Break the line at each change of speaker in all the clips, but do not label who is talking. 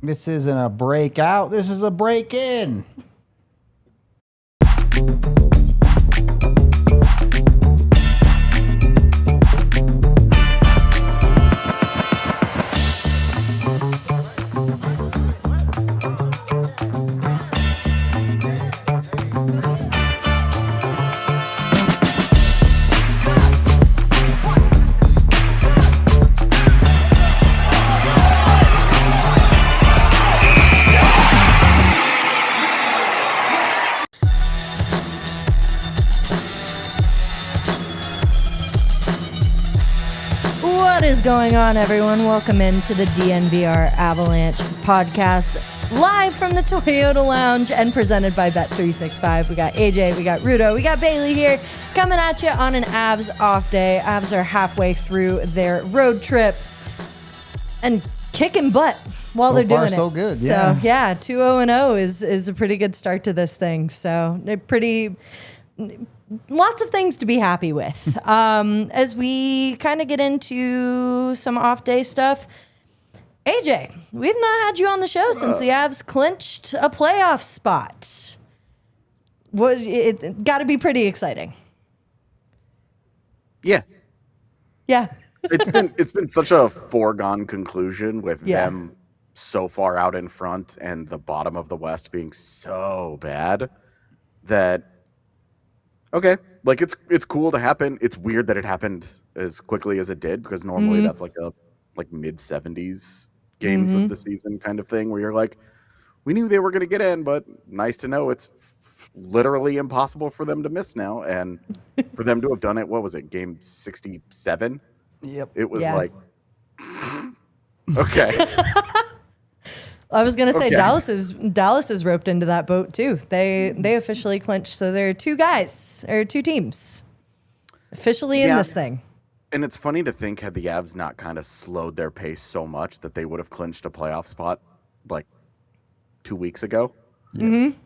This isn't a breakout. This is a break-in.
What is going on, everyone? Welcome into the DNVR Avalanche Podcast, live from the Toyota Lounge and presented by Bet365. We got AJ, we got Rudo, we got Bailey here, coming at you on an Avs off day. Avs are halfway through their road trip and kicking butt while they're doing it.
So good, yeah.
So, yeah, 2-0-0 is a pretty good start to this thing. So, they're pretty... Lots of things to be happy with. As we kind of get into some off-day stuff, AJ, we've not had you on the show since the Avs clinched a playoff spot. It got to be pretty exciting.
Yeah.
Yeah.
It's been such a foregone conclusion with them so far out in front and the bottom of the West being so bad that okay, like it's cool to happen. It's weird that it happened as quickly as it did because normally that's like a mid-70s games of the season kind of thing where you're like, we knew they were going to get in, but nice to know it's literally impossible for them to miss now. And for them to have done it, what was it, game 67?
Yep.
It was like, okay.
I was gonna say Dallas is roped into that boat too. They officially clinched, so there are two teams officially in this thing.
And it's funny to think had the Avs not kind of slowed their pace so much that they would have clinched a playoff spot like 2 weeks ago.
Mm-hmm.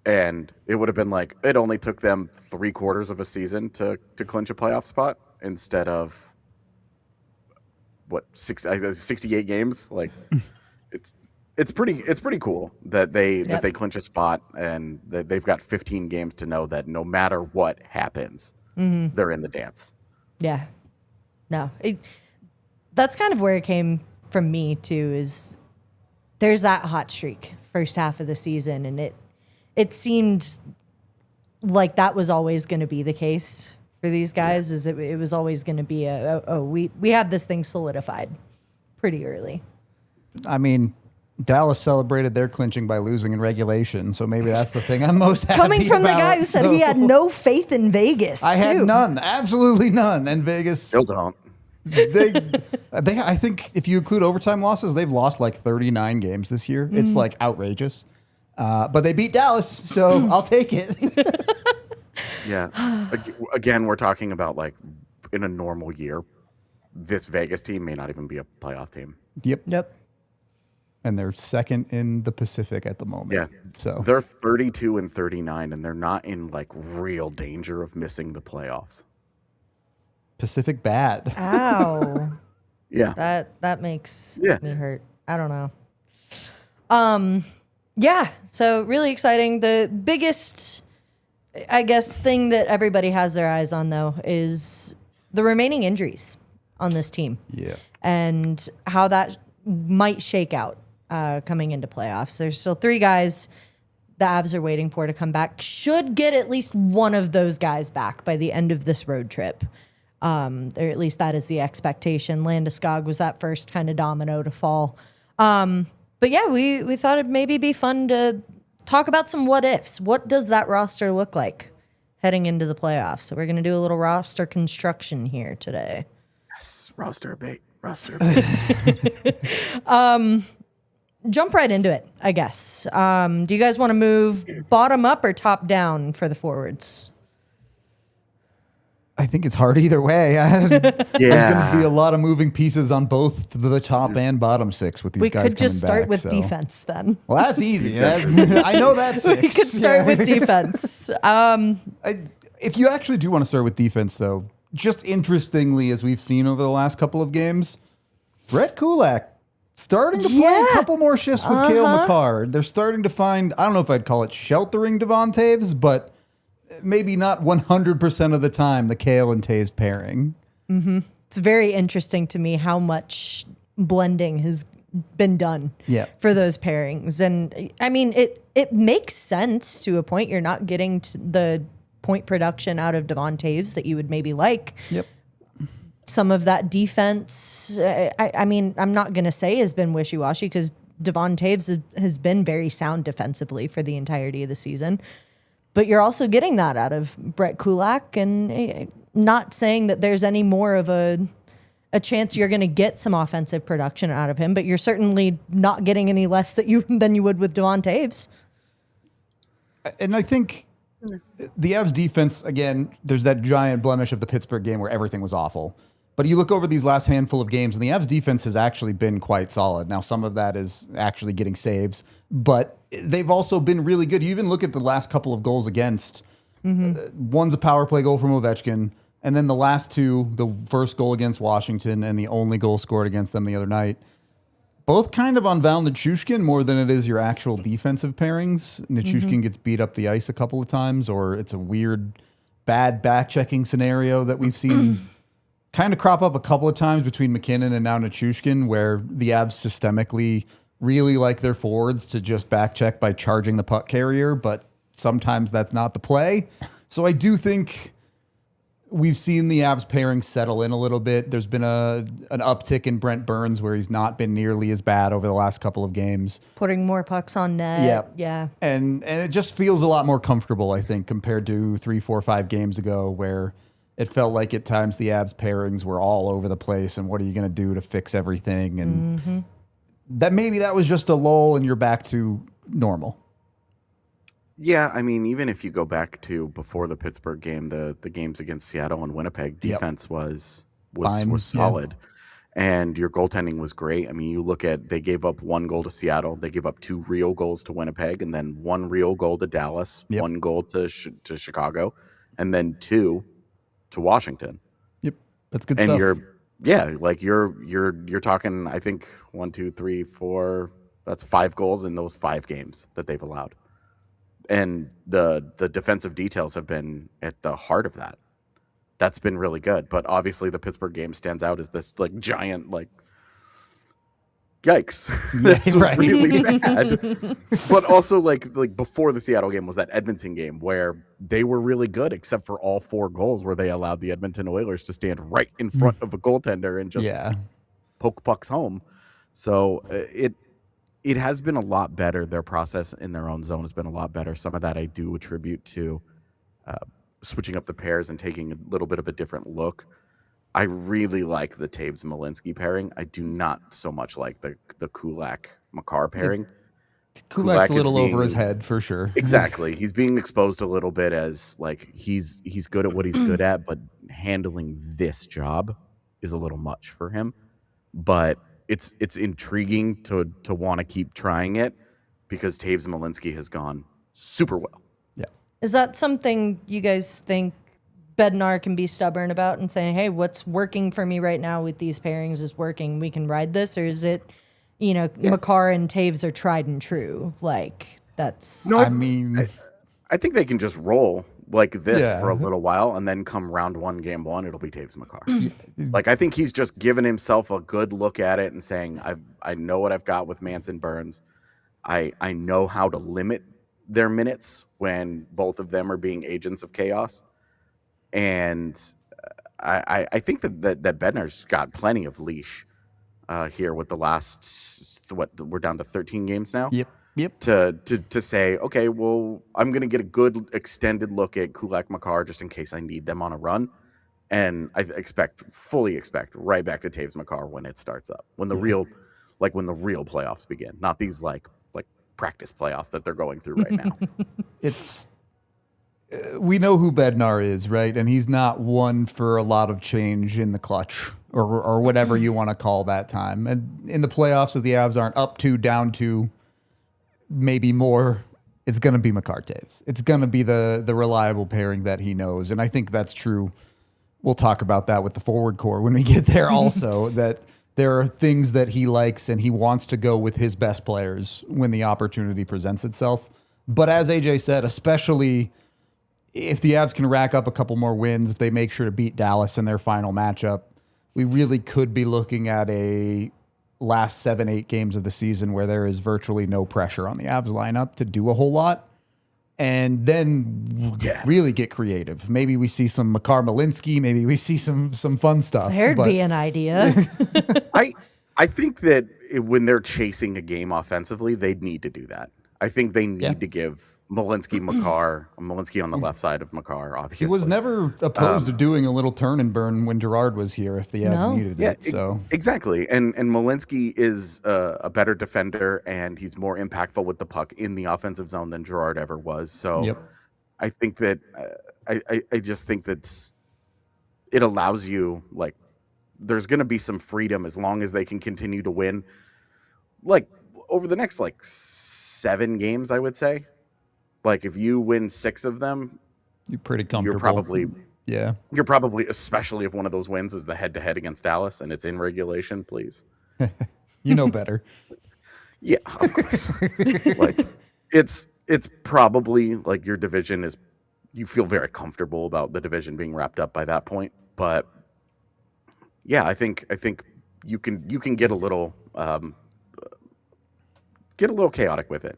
And it would have been like it only took them 3/4 of a season to clinch a playoff spot instead of what 68 games. Like It's pretty cool that they clinch a spot and that they've got 15 games to know that no matter what happens, they're in the dance.
Yeah, no, that's kind of where it came from me too. Is there's that hot streak first half of the season, and it seemed like that was always going to be the case for these guys. Is it was always going to be we have this thing solidified pretty early.
I mean, Dallas celebrated their clinching by losing in regulation, so maybe that's the thing I'm most happy
Coming from
about.
the guy who said he had no faith in Vegas,
I had none, absolutely none, and Vegas
Still don't.
I think if you include overtime losses, they've lost like 39 games this year. It's like outrageous, but they beat Dallas, so I'll take it.
Yeah. Again, we're talking about like in a normal year, this Vegas team may not even be a playoff team.
Yep. And they're second in the Pacific at the moment.
Yeah.
So
they're 32-39, and they're not in like real danger of missing the playoffs.
Pacific bad.
Ow.
Yeah.
That makes me hurt. I don't know. Yeah. So really exciting. The biggest, I guess, thing that everybody has their eyes on though is the remaining injuries on this team.
Yeah.
And how that might shake out. Coming into playoffs. There's still 3 guys the Avs are waiting for to come back. Should get at least one of those guys back by the end of this road trip. Or at least that is the expectation. Landeskog was that first kind of domino to fall. But yeah, we thought it'd maybe be fun to talk about some what ifs. What does that roster look like heading into the playoffs? So we're going to do a little roster construction here today.
Yes, roster bait.
Jump right into it, I guess. Do you guys want to move bottom up or top down for the forwards?
I think it's hard either way. There's going to be a lot of moving pieces on both the top and bottom 6 with these guys coming back.
We could just start with defense then.
Well, that's easy. I know that's 6.
We could start with defense.
If you actually do want to start with defense, though, just interestingly, as we've seen over the last couple of games, Brett Kulak starting to play a couple more shifts with Cale Makar. They're starting to find, I don't know if I'd call it sheltering Devon Taves, but maybe not 100% of the time the Cale and Taves pairing.
Mm-hmm. It's very interesting to me how much blending has been done for those pairings. And I mean, it makes sense to a point. You're not getting the point production out of Devon Taves that you would maybe like.
Yep.
Some of that defense, I mean, I'm not going to say has been wishy-washy because Devon Taves has been very sound defensively for the entirety of the season. But you're also getting that out of Brett Kulak, and not saying that there's any more of a chance you're going to get some offensive production out of him, but you're certainly not getting any less than you would with Devon Taves.
And I think the Avs defense, again, there's that giant blemish of the Pittsburgh game where everything was awful. But you look over these last handful of games, and the Avs defense has actually been quite solid. Now, some of that is actually getting saves, but they've also been really good. You even look at the last couple of goals against. One's a power play goal from Ovechkin, and then the last two, the first goal against Washington and the only goal scored against them the other night, both kind of on Val Nichushkin more than it is your actual defensive pairings. Nichushkin gets beat up the ice a couple of times, or it's a weird, bad back-checking scenario that we've seen kind of crop up a couple of times between McKinnon and now Nichushkin, where the Avs systemically really like their forwards to just back-check by charging the puck carrier, but sometimes that's not the play. So I do think we've seen the Avs pairing settle in a little bit. There's been an uptick in Brent Burns where he's not been nearly as bad over the last couple of games.
Putting more pucks on net. Yeah.
And it just feels a lot more comfortable, I think, compared to 3, 4, 5 games ago where it felt like at times the Avs pairings were all over the place and what are you going to do to fix everything? And that was just a lull and you're back to normal.
Yeah, I mean, even if you go back to before the Pittsburgh game, the games against Seattle and Winnipeg, defense was solid, and your goaltending was great. I mean, you look at they gave up 1 goal to Seattle, they gave up 2 real goals to Winnipeg, and then 1 real goal to Dallas, 1 goal to Chicago, and then 2 to Washington.
Yep, that's good
and
stuff.
You're talking. I think 1, 2, 3, 4. That's 5 goals in those 5 games that they've allowed. And the defensive details have been at the heart of that. That's been really good. But obviously the Pittsburgh game stands out as this like giant like yikes. This was really bad. But also like before the Seattle game was that Edmonton game where they were really good except for all 4 goals where they allowed the Edmonton Oilers to stand right in front of a goaltender and just poke pucks home. So it has been a lot better. Their process in their own zone has been a lot better. Some of that I do attribute to switching up the pairs and taking a little bit of a different look. I really like the Taves-Malinski pairing. I do not so much like the Kulak-Makar pairing.
Kulak's a little over his head for sure.
Exactly. He's being exposed a little bit as like he's good at what he's good at, but handling this job is a little much for him. But it's intriguing to want to keep trying it because Taves-Malinski has gone super well.
Yeah.
Is that something you guys think Bednar can be stubborn about and saying, hey, what's working for me right now with these pairings is working. We can ride this. Or is it, Makar and Taves are tried and true? Like that's.
No, I think they can just roll like this for a little while, and then come round 1, game 1, it'll be Taves Makar. Like I think he's just given himself a good look at it and saying, I know what I've got with Manson Burns. I know how to limit their minutes when both of them are being agents of chaos. And I think that Bednar's got plenty of leash here with the last we're down to 13 games now.
Yep.
To say, okay, well, I'm gonna get a good extended look at Kulak Makar just in case I need them on a run, and I fully expect right back to Taves Makar when it starts up, when the real playoffs begin, not these like practice playoffs that they're going through right now.
It's. We know who Bednar is, right? And he's not one for a lot of change in the clutch or whatever you want to call that time. And in the playoffs, if the Avs aren't up 2, down 2, maybe more, it's going to be Makar Taves. It's going to be the reliable pairing that he knows. And I think that's true. We'll talk about that with the forward core when we get there also, that There are things that he likes, and he wants to go with his best players when the opportunity presents itself. But as AJ said, especially if the Avs can rack up a couple more wins, if they make sure to beat Dallas in their final matchup, we really could be looking at a last 7-8 games of the season where there is virtually no pressure on the Avs lineup to do a whole lot. And then really get creative. Maybe we see some Makar Malinski. Maybe we see some fun stuff.
There'd be an idea.
I think that when they're chasing a game offensively, they'd need to do that. I think they need to give Malinski on the left side of Makar, obviously.
He was never opposed to doing a little turn and burn when Gerard was here if the Avs needed it. So
exactly. And Malinski is a better defender, and he's more impactful with the puck in the offensive zone than Gerard ever was. So I think that I just think that it allows you, like, there's going to be some freedom as long as they can continue to win. Like, over the next, 7 games, I would say. Like, if you win 6 of them,
you're pretty comfortable.
You're probably, especially if one of those wins is the head-to-head against Dallas and it's in regulation, please.
You know better.
Yeah, of course. It's probably like your division is, you feel very comfortable about the division being wrapped up by that point. But yeah, I think you can get a little chaotic with it.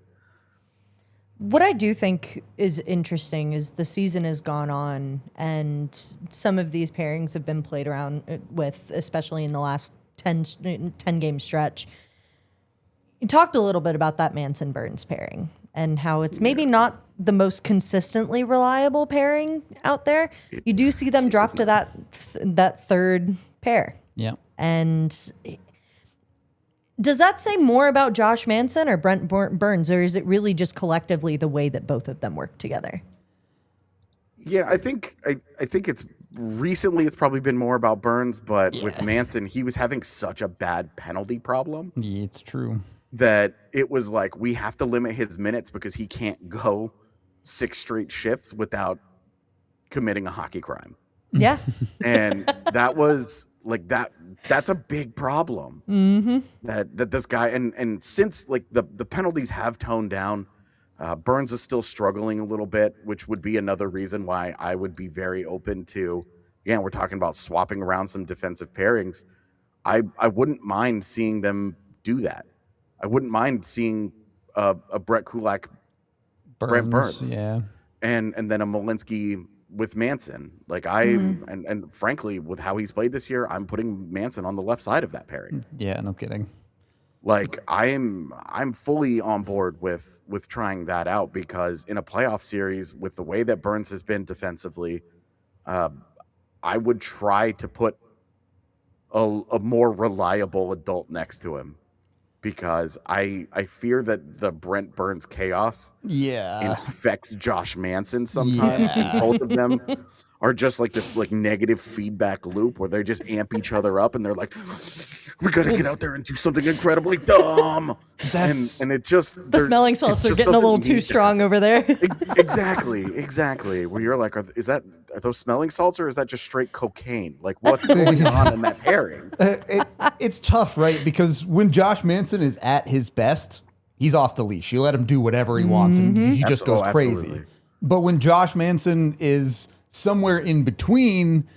What I do think is interesting is the season has gone on, and some of these pairings have been played around with, especially in the last 10 game stretch. You talked a little bit about that Manson-Burns pairing and how it's maybe not the most consistently reliable pairing out there. You do see them drop to that third pair.
Yeah.
And does that say more about Josh Manson or Brent Burns, or is it really just collectively the way that both of them work together?
Yeah, I think it's recently it's probably been more about Burns, but with Manson, he was having such a bad penalty problem.
Yeah, it's true.
That it was like, we have to limit his minutes because he can't go 6 straight shifts without committing a hockey crime.
Yeah.
And that was like that's a big problem. Mm-hmm. That this guy and since like the penalties have toned down, Burns is still struggling a little bit, which would be another reason why I would be very open to, again, we're talking about swapping around some defensive pairings. I wouldn't mind seeing them do that. I wouldn't mind seeing a Brett Kulak, Brent Burns, and then a Malinski with Manson. Like and frankly, with how he's played this year, I'm putting Manson on the left side of that pairing.
Yeah, no kidding.
Like I'm fully on board with trying that out, because in a playoff series with the way that Burns has been defensively, I would try to put a more reliable adult next to him, because I fear that the Brent Burns chaos infects Josh Manson sometimes, and both of them are just like this like negative feedback loop where they just amp each other up, and they're like, we gotta get out there and do something incredibly dumb. And it just,
the smelling salts are getting a little too strong over there.
Exactly. Where you're like, are those smelling salts, or is that just straight cocaine? Like, what's going on in that pairing?
It's tough, right? Because when Josh Manson is at his best, he's off the leash. You let him do whatever he wants, and he just goes crazy.
Absolutely.
But when Josh Manson is somewhere in between,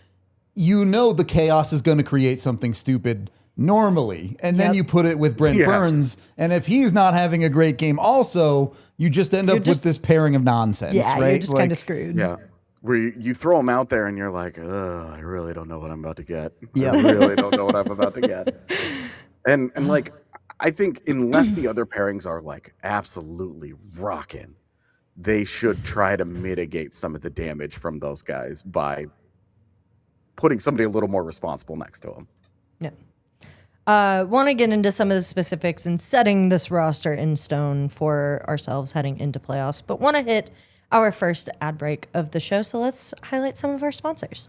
you know the chaos is going to create something stupid normally. And then you put it with Brent Burns, and if he's not having a great game also, you just end up with this pairing of nonsense, right?
You're just kind of screwed.
Yeah. Where you throw them out there and you're like, I really don't know what I'm about to get.
Yeah.
I really don't know what I'm about to get. And like, I think unless the other pairings are like absolutely rocking, they should try to mitigate some of the damage from those guys by putting somebody a little more responsible next to them.
Yeah. Want to get into some of the specifics and setting this roster in stone for ourselves heading into playoffs, but want to hit our first ad break of the show, so let's highlight some of our sponsors.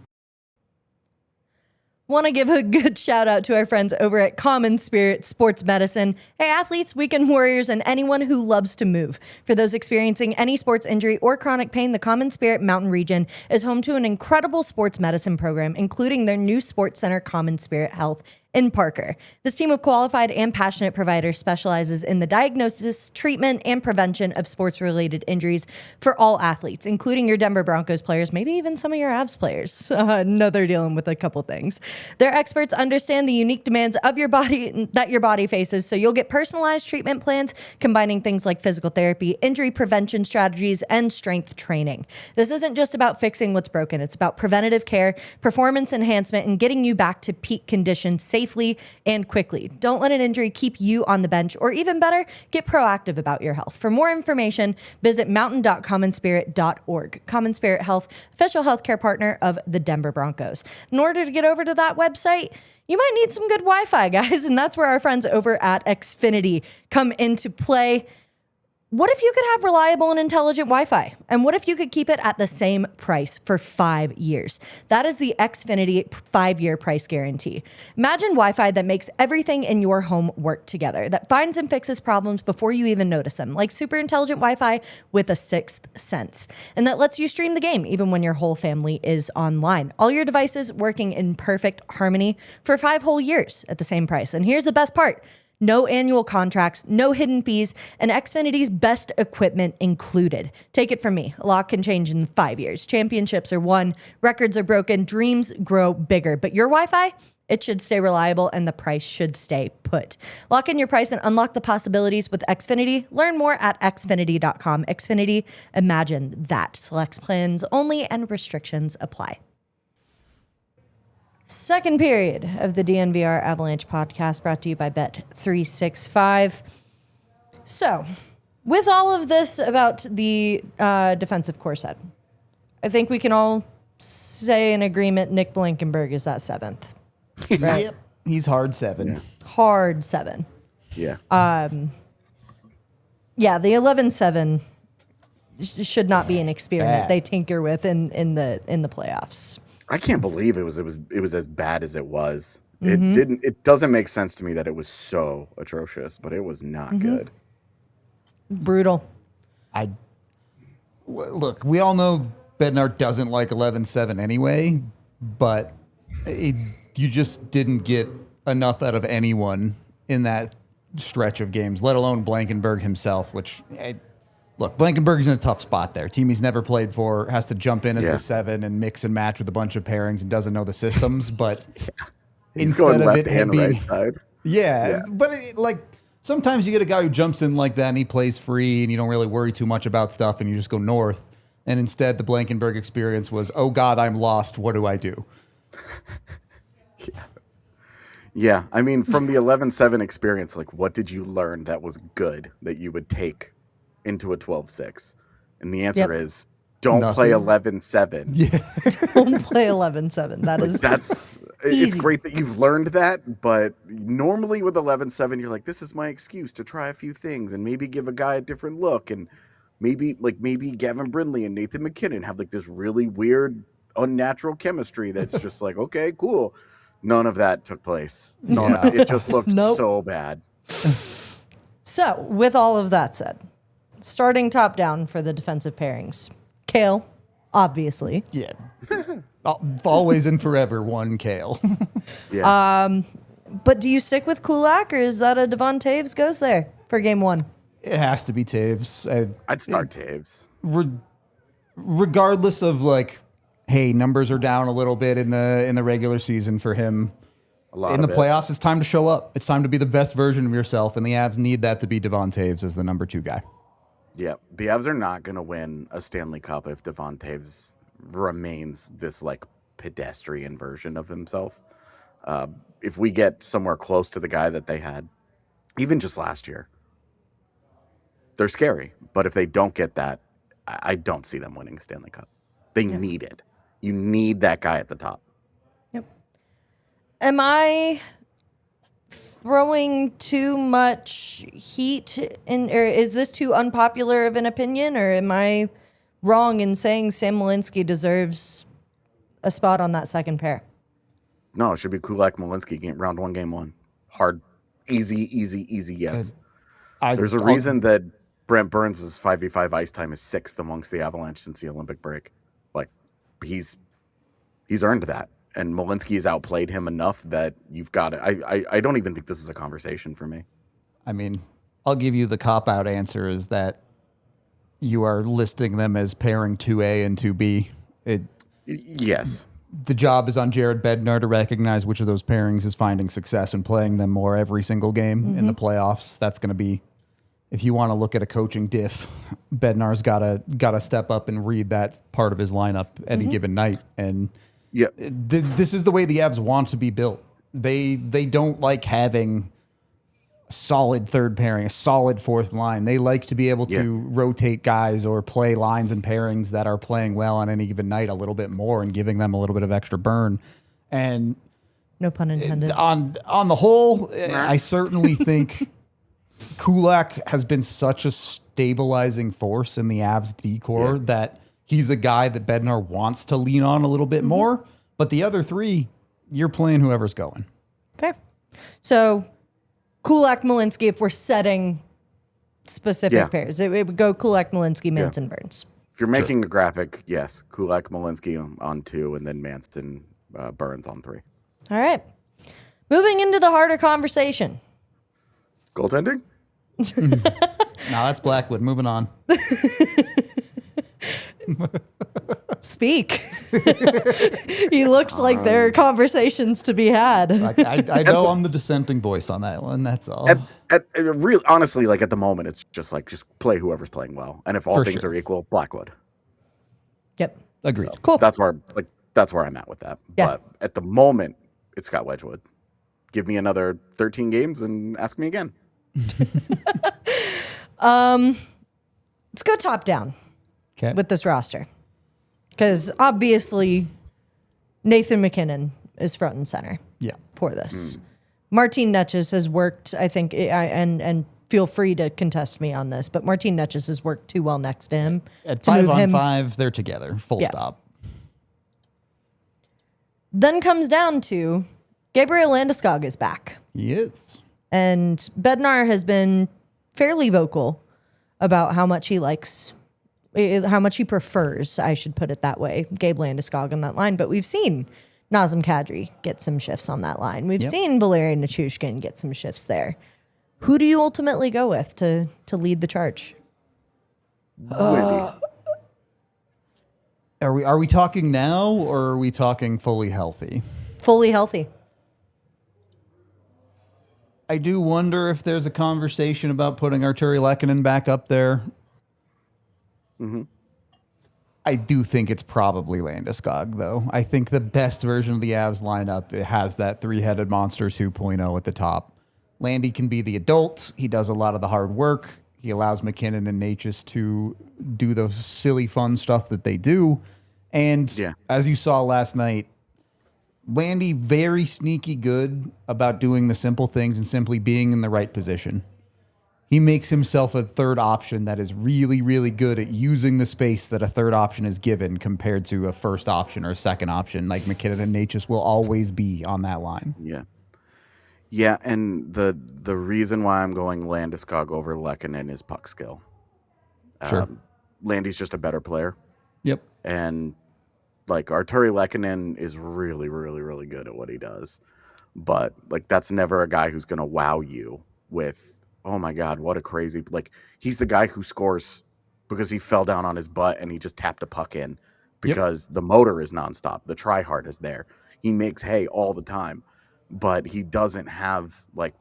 Want to give a good shout out to our friends over at Common Spirit Sports Medicine. Hey, athletes, weekend warriors, and anyone who loves to move. For those experiencing any sports injury or chronic pain, the Common Spirit Mountain Region is home to an incredible sports medicine program, including their new sports center, Common Spirit Health, in Parker. This team of qualified and passionate providers specializes in the diagnosis, treatment, and prevention of sports-related injuries for all athletes, including your Denver Broncos players, maybe even some of your Avs players. No, they're dealing with a couple things. Their experts understand the unique demands of your body that your body faces, so you'll get personalized treatment plans combining things like physical therapy, injury prevention strategies, and strength training. This isn't just about fixing what's broken. It's about preventative care, performance enhancement, and getting you back to peak condition safely and quickly. Don't let an injury keep you on the bench, or even better, get proactive about your health. For more information, visit mountain.commonspirit.org. Common Spirit Health, official healthcare partner of the Denver Broncos. In order to get over to that website, you might need some good Wi-Fi, guys, and that's where our friends over at Xfinity come into play. What if you could have reliable and intelligent Wi-Fi? And what if you could keep it at the same price for 5 years? That is the Xfinity 5-year price guarantee. Imagine Wi-Fi that makes everything in your home work together, that finds and fixes problems before you even notice them, like super intelligent Wi-Fi with a sixth sense, and that lets you stream the game even when your whole family is online. All your devices working in perfect harmony for 5 whole years at the same price. And here's the best part. No annual contracts, no hidden fees, and Xfinity's best equipment included. Take it from me. A lot can change in 5 years. Championships are won, records are broken, dreams grow bigger. But your Wi-Fi, it should stay reliable, and the price should stay put. Lock in your price and unlock the possibilities with Xfinity. Learn more at xfinity.com. Xfinity, imagine that. Select plans only and restrictions apply. Second period of the DNVR Avalanche podcast brought to you by Bet365. So, with all of this about the defensive core set, I think we can all say in agreement Nick Blankenberg is that 7th. Right?
Yep. He's hard 7.
Yeah.
Hard 7.
Yeah.
Yeah, the 11-7 should not be an experiment they tinker with in the playoffs.
I can't believe it was as bad as it was. It doesn't make sense to me that it was so atrocious, but it was not good.
Brutal.
Look, we all know Bednar doesn't like 11-7 anyway, but you just didn't get enough out of anyone in that stretch of games, let alone Blankenberg himself, which look, Blankenberg's in a tough spot there. Team he's never played for, has to jump in as the 7 and mix and match with a bunch of pairings and doesn't know the systems. But instead of it being
right side.
But sometimes you get a guy who jumps in like that and he plays free and you don't really worry too much about stuff and you just go north. And instead, the Blankenberg experience was, oh God, I'm lost. What do I do?
Yeah. I mean, from the 11-7 experience, like, what did you learn that was good that you would take into a 12-6? And the answer is don't play 11-7.
Yeah. Don't play 11-7.
It's great that you've learned that, but normally with 11-7, you're like, this is my excuse to try a few things and maybe give a guy a different look. And maybe Gavin Brindley and Nathan McKinnon have like this really weird, unnatural chemistry that's just like, okay, cool. None of that took place. It just looked so bad.
So, with all of that said, starting top down for the defensive pairings. Kale, obviously.
Yeah. Always and forever one Kale.
Yeah.
But do you stick with Kulak, or is that a Devon Taves goes there for game 1?
It has to be Taves.
I'd start Taves.
Regardless of hey, numbers are down a little bit in the regular season for him. In the playoffs, it's time to show up. It's time to be the best version of yourself, and the Avs need that to be Devon Taves as the number 2 guy.
Yeah, the Avs are not going to win a Stanley Cup if Devon Taves remains this pedestrian version of himself. If we get somewhere close to the guy that they had, even just last year, they're scary. But if they don't get that, I don't see them winning a Stanley Cup. They need it. You need that guy at the top.
Yep. Am I throwing too much heat in, or is this too unpopular of an opinion, or am I wrong in saying Sam Malinski deserves a spot on that second pair?
No, it should be Kulak Malinski round 1, game 1. Hard, easy, yes. There's a reason that Brent Burns' 5v5 ice time is 6th amongst the Avalanche since the Olympic break. He's earned that. and Malinski has outplayed him enough that you've got it. I don't even think this is a conversation for me.
I mean, I'll give you the cop-out answer is that you are listing them as pairing 2A and 2B.
Yes.
The job is on Jared Bednar to recognize which of those pairings is finding success and playing them more every single game in the playoffs. That's going to be, if you want to look at a coaching diff, Bednar's got to step up and read that part of his lineup any given night. And this is the way the Avs want to be built. They don't like having a solid third pairing, a solid fourth line. They like to be able to rotate guys or play lines and pairings that are playing well on any given night a little bit more and giving them a little bit of extra burn. And
no pun intended.
On the whole, I certainly think Kulak has been such a stabilizing force in the Avs decor that he's a guy that Bednar wants to lean on a little bit more. But the other three, you're playing whoever's going.
Fair. So Kulak, Malinski, if we're setting specific pairs, it would go Kulak, Malinski, Manson, Burns.
If you're making a graphic, yes, Kulak, Malinski on 2, and then Manson, Burns on 3.
All right. Moving into the harder conversation.
Goaltending?
Now that's Blackwood. Moving on.
Speak. He looks like there are conversations to be had.
I know I'm the dissenting voice on that one. That's all.
Honestly, like at the moment, it's just play whoever's playing well, and if all things are equal, Blackwood.
Yep.
Agreed.
So, cool.
That's where I'm at with that.
Yeah.
But at the moment, it's Scott Wedgewood. Give me another 13 games and ask me again.
Let's go top down with this roster. Because obviously, Nathan MacKinnon is front and center for this. Martin Netches has worked, I think, and feel free to contest me on this, but Martin Netches has worked too well next to him.
At 5-on-5, they're together. Full stop.
Then comes down to Gabriel Landeskog is back.
He is.
And Bednar has been fairly vocal about how much he likes, how much he prefers, I should put it that way, Gabe Landeskog on that line. But we've seen Nazem Kadri get some shifts on that line. We've seen Valeri Nichushkin get some shifts there. Who do you ultimately go with to lead the charge?
Are we talking now, or are we talking fully healthy?
Fully healthy.
I do wonder if there's a conversation about putting Arturi Lehkonen back up there. I do think it's probably Landeskog, though. I think the best version of the Avs lineup, it has that three-headed monster 2.0 at the top. Landy can be the adult. He does a lot of the hard work. He allows MacKinnon and Natchez to do the silly, fun stuff that they do. And as you saw last night, Landy very sneaky good about doing the simple things and simply being in the right position. He makes himself a third option that is really, really good at using the space that a third option is given compared to a first option or a second option. Like MacKinnon and Natchez will always be on that line.
Yeah, and the reason why I'm going Landeskog over Lehkonen is puck skill.
Sure.
Landy's just a better player.
Yep.
And like Arturi Lehkonen is really, really, really good at what he does. But like that's never a guy who's going to wow you with, oh my God, what a crazy, like he's the guy who scores because he fell down on his butt and he just tapped a puck in because the motor is nonstop. The try hard is there. He makes hay all the time, but he doesn't have like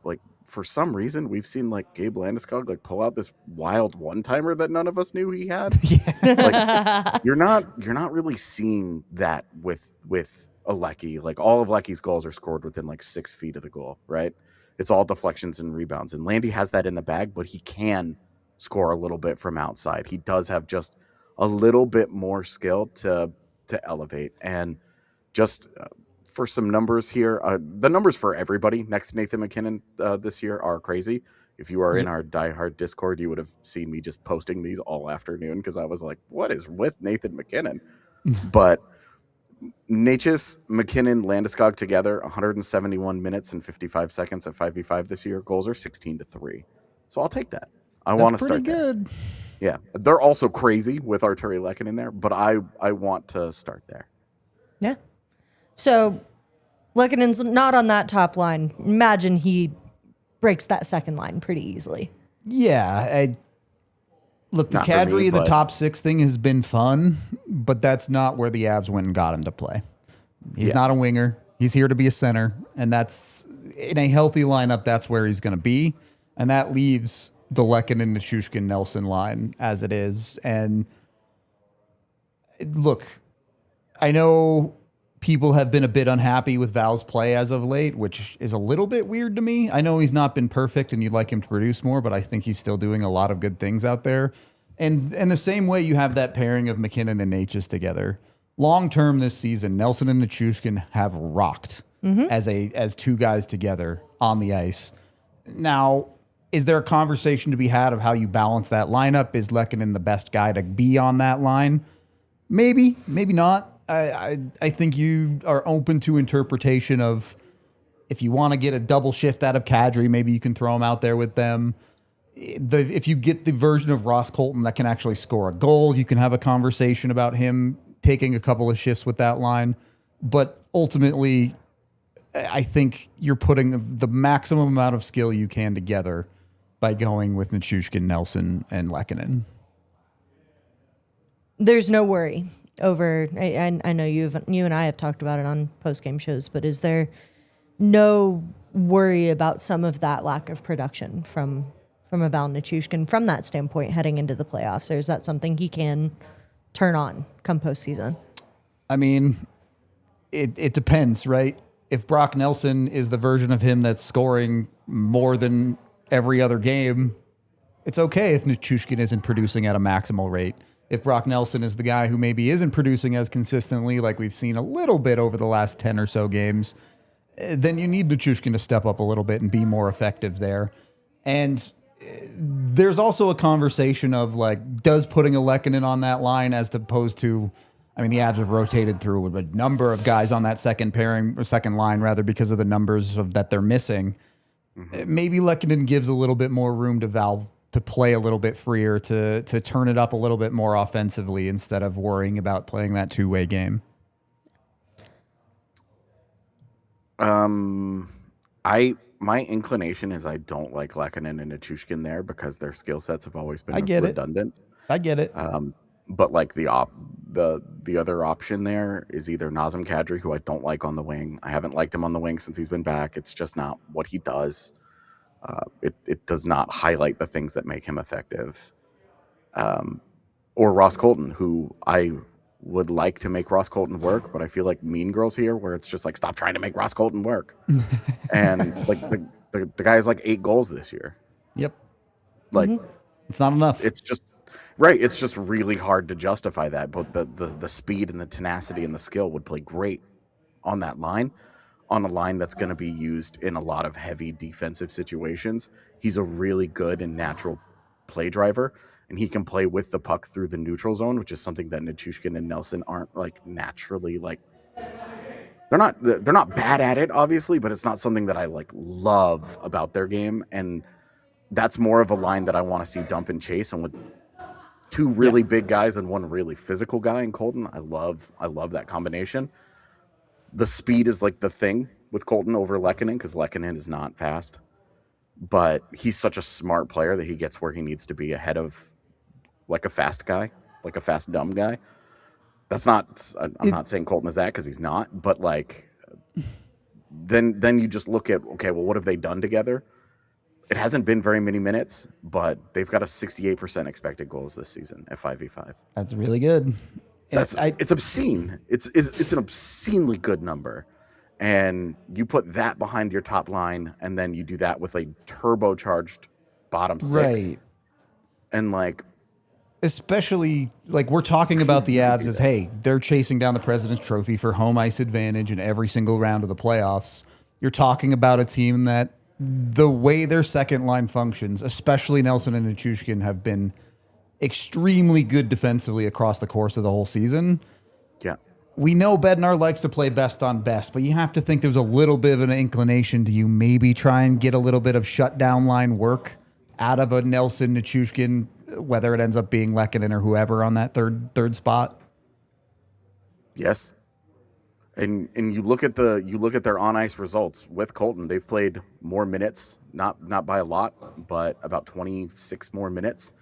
for some reason we've seen like Gabe Landeskog like pull out this wild one-timer that none of us knew he had. Like, you're not really seeing that with Alecki. Like all of Lecky's goals are scored within like 6 feet of the goal, right? It's all deflections and rebounds. And Landy has that in the bag, but he can score a little bit from outside. He does have just a little bit more skill to elevate. And just for some numbers here, the numbers for everybody next to Nathan MacKinnon this year are crazy. If you are in our diehard Discord, you would have seen me just posting these all afternoon because I was like, what is with Nathan MacKinnon? But Natchez, MacKinnon, Landeskog together, 171 minutes and 55 seconds at 5v5 this year. Goals are 16-3. So I'll take that. I want to start
good.
There. Yeah. They're also crazy with Arturi Lehkonen in there, but I want to start there.
Yeah. So Lekkonen's not on that top line. Imagine he breaks that second line pretty easily.
Yeah. Look, the
Not for
Kadri
me,
of the
but-
top six thing has been fun, but that's not where the Avs went and got him to play. He's not a winger. He's here to be a center, and that's in a healthy lineup. That's where he's going to be, and that leaves the Lehkonen, Nichushkin, Nelson line as it is. And look, I know people have been a bit unhappy with Val's play as of late, which is a little bit weird to me. I know he's not been perfect, and you'd like him to produce more, but I think he's still doing a lot of good things out there. And in the same way, you have that pairing of McKinnon and Natchez together. Long term this season, Nelson and Nichushkin have rocked as two guys together on the ice. Now, is there a conversation to be had of how you balance that lineup? Is Lehkonen the best guy to be on that line? Maybe, maybe not. I think you are open to interpretation of if you want to get a double shift out of Kadri, maybe you can throw him out there with them. If you get the version of Ross Colton that can actually score a goal, you can have a conversation about him taking a couple of shifts with that line. But ultimately, I think you're putting the maximum amount of skill you can together by going with Nichushkin, Nelson, and Lehkonen.
There's no worry over. I know you and I have talked about it on post-game shows, but is there no worry about some of that lack of production from a Val Nichushkin from that standpoint heading into the playoffs, or is that something he can turn on come postseason?
I mean, it depends, right? If Brock Nelson is the version of him that's scoring more than every other game, it's okay if Nichushkin isn't producing at a maximal rate. If Brock Nelson is the guy who maybe isn't producing as consistently, like we've seen a little bit over the last 10 or so games, then you need Nichushkin to step up a little bit and be more effective there. And there's also a conversation of like, does putting a Lehkonen on that line as opposed to, I mean, the Avs have rotated through a number of guys on that second pairing or second line rather because of the numbers that they're missing. Maybe Lehkonen gives a little bit more room to Val to play a little bit freer, to turn it up a little bit more offensively instead of worrying about playing that two-way game.
My inclination is I don't like Lehkonen and Nichushkin there because their skill sets have always been redundant.
I get it.
But like the other option there is either Nazem Kadri, who I don't like on the wing. I haven't liked him on the wing since he's been back. It's just not what he does. It does not highlight the things that make him effective. Or Ross Colton, who I would like to make Ross Colton work, but I feel like Mean Girls here, where it's just like, stop trying to make Ross Colton work. And like the guy has like 8 goals this year.
Yep.
Like
it's not enough.
It's just right. It's just really hard to justify that. But the speed and the tenacity and the skill would play great on that line. On a line that's going to be used in a lot of heavy defensive situations. He's a really good and natural play driver, and he can play with the puck through the neutral zone, which is something that Nichushkin and Nelson aren't like naturally like. They're not bad at it, obviously, but it's not something that I like love about their game, and that's more of a line that I want to see dump and chase. And with 2 really big guys and 1 really physical guy in Colton, I love that combination. The speed is like the thing with Colton over Lehkonen because Lehkonen is not fast, but he's such a smart player that he gets where he needs to be ahead of like a fast guy, like a fast dumb guy. That's not. I'm not saying Colton is that because he's not, but like, then you just look at okay, well, what have they done together? It hasn't been very many minutes, but they've got a 68% expected goals this season at 5v5.
That's really good.
It's obscene. It's an obscenely good number, and you put that behind your top line, and then you do that with a turbocharged bottom 6,
right?
And like,
especially like we're talking about the Avs as hey, they're chasing down the President's Trophy for home ice advantage in every single round of the playoffs. You're talking about a team that the way their second line functions, especially Nelson and Nichushkin, have been extremely good defensively across the course of the whole season.
Yeah.
We know Bednar likes to play best on best, but you have to think there's a little bit of an inclination to you maybe try and get a little bit of shutdown line work out of a Nelson, Nichushkin, whether it ends up being Lehkonen or whoever on that third spot.
Yes. And you look at their on ice results with Colton. They've played more minutes, not by a lot, but about 26 more minutes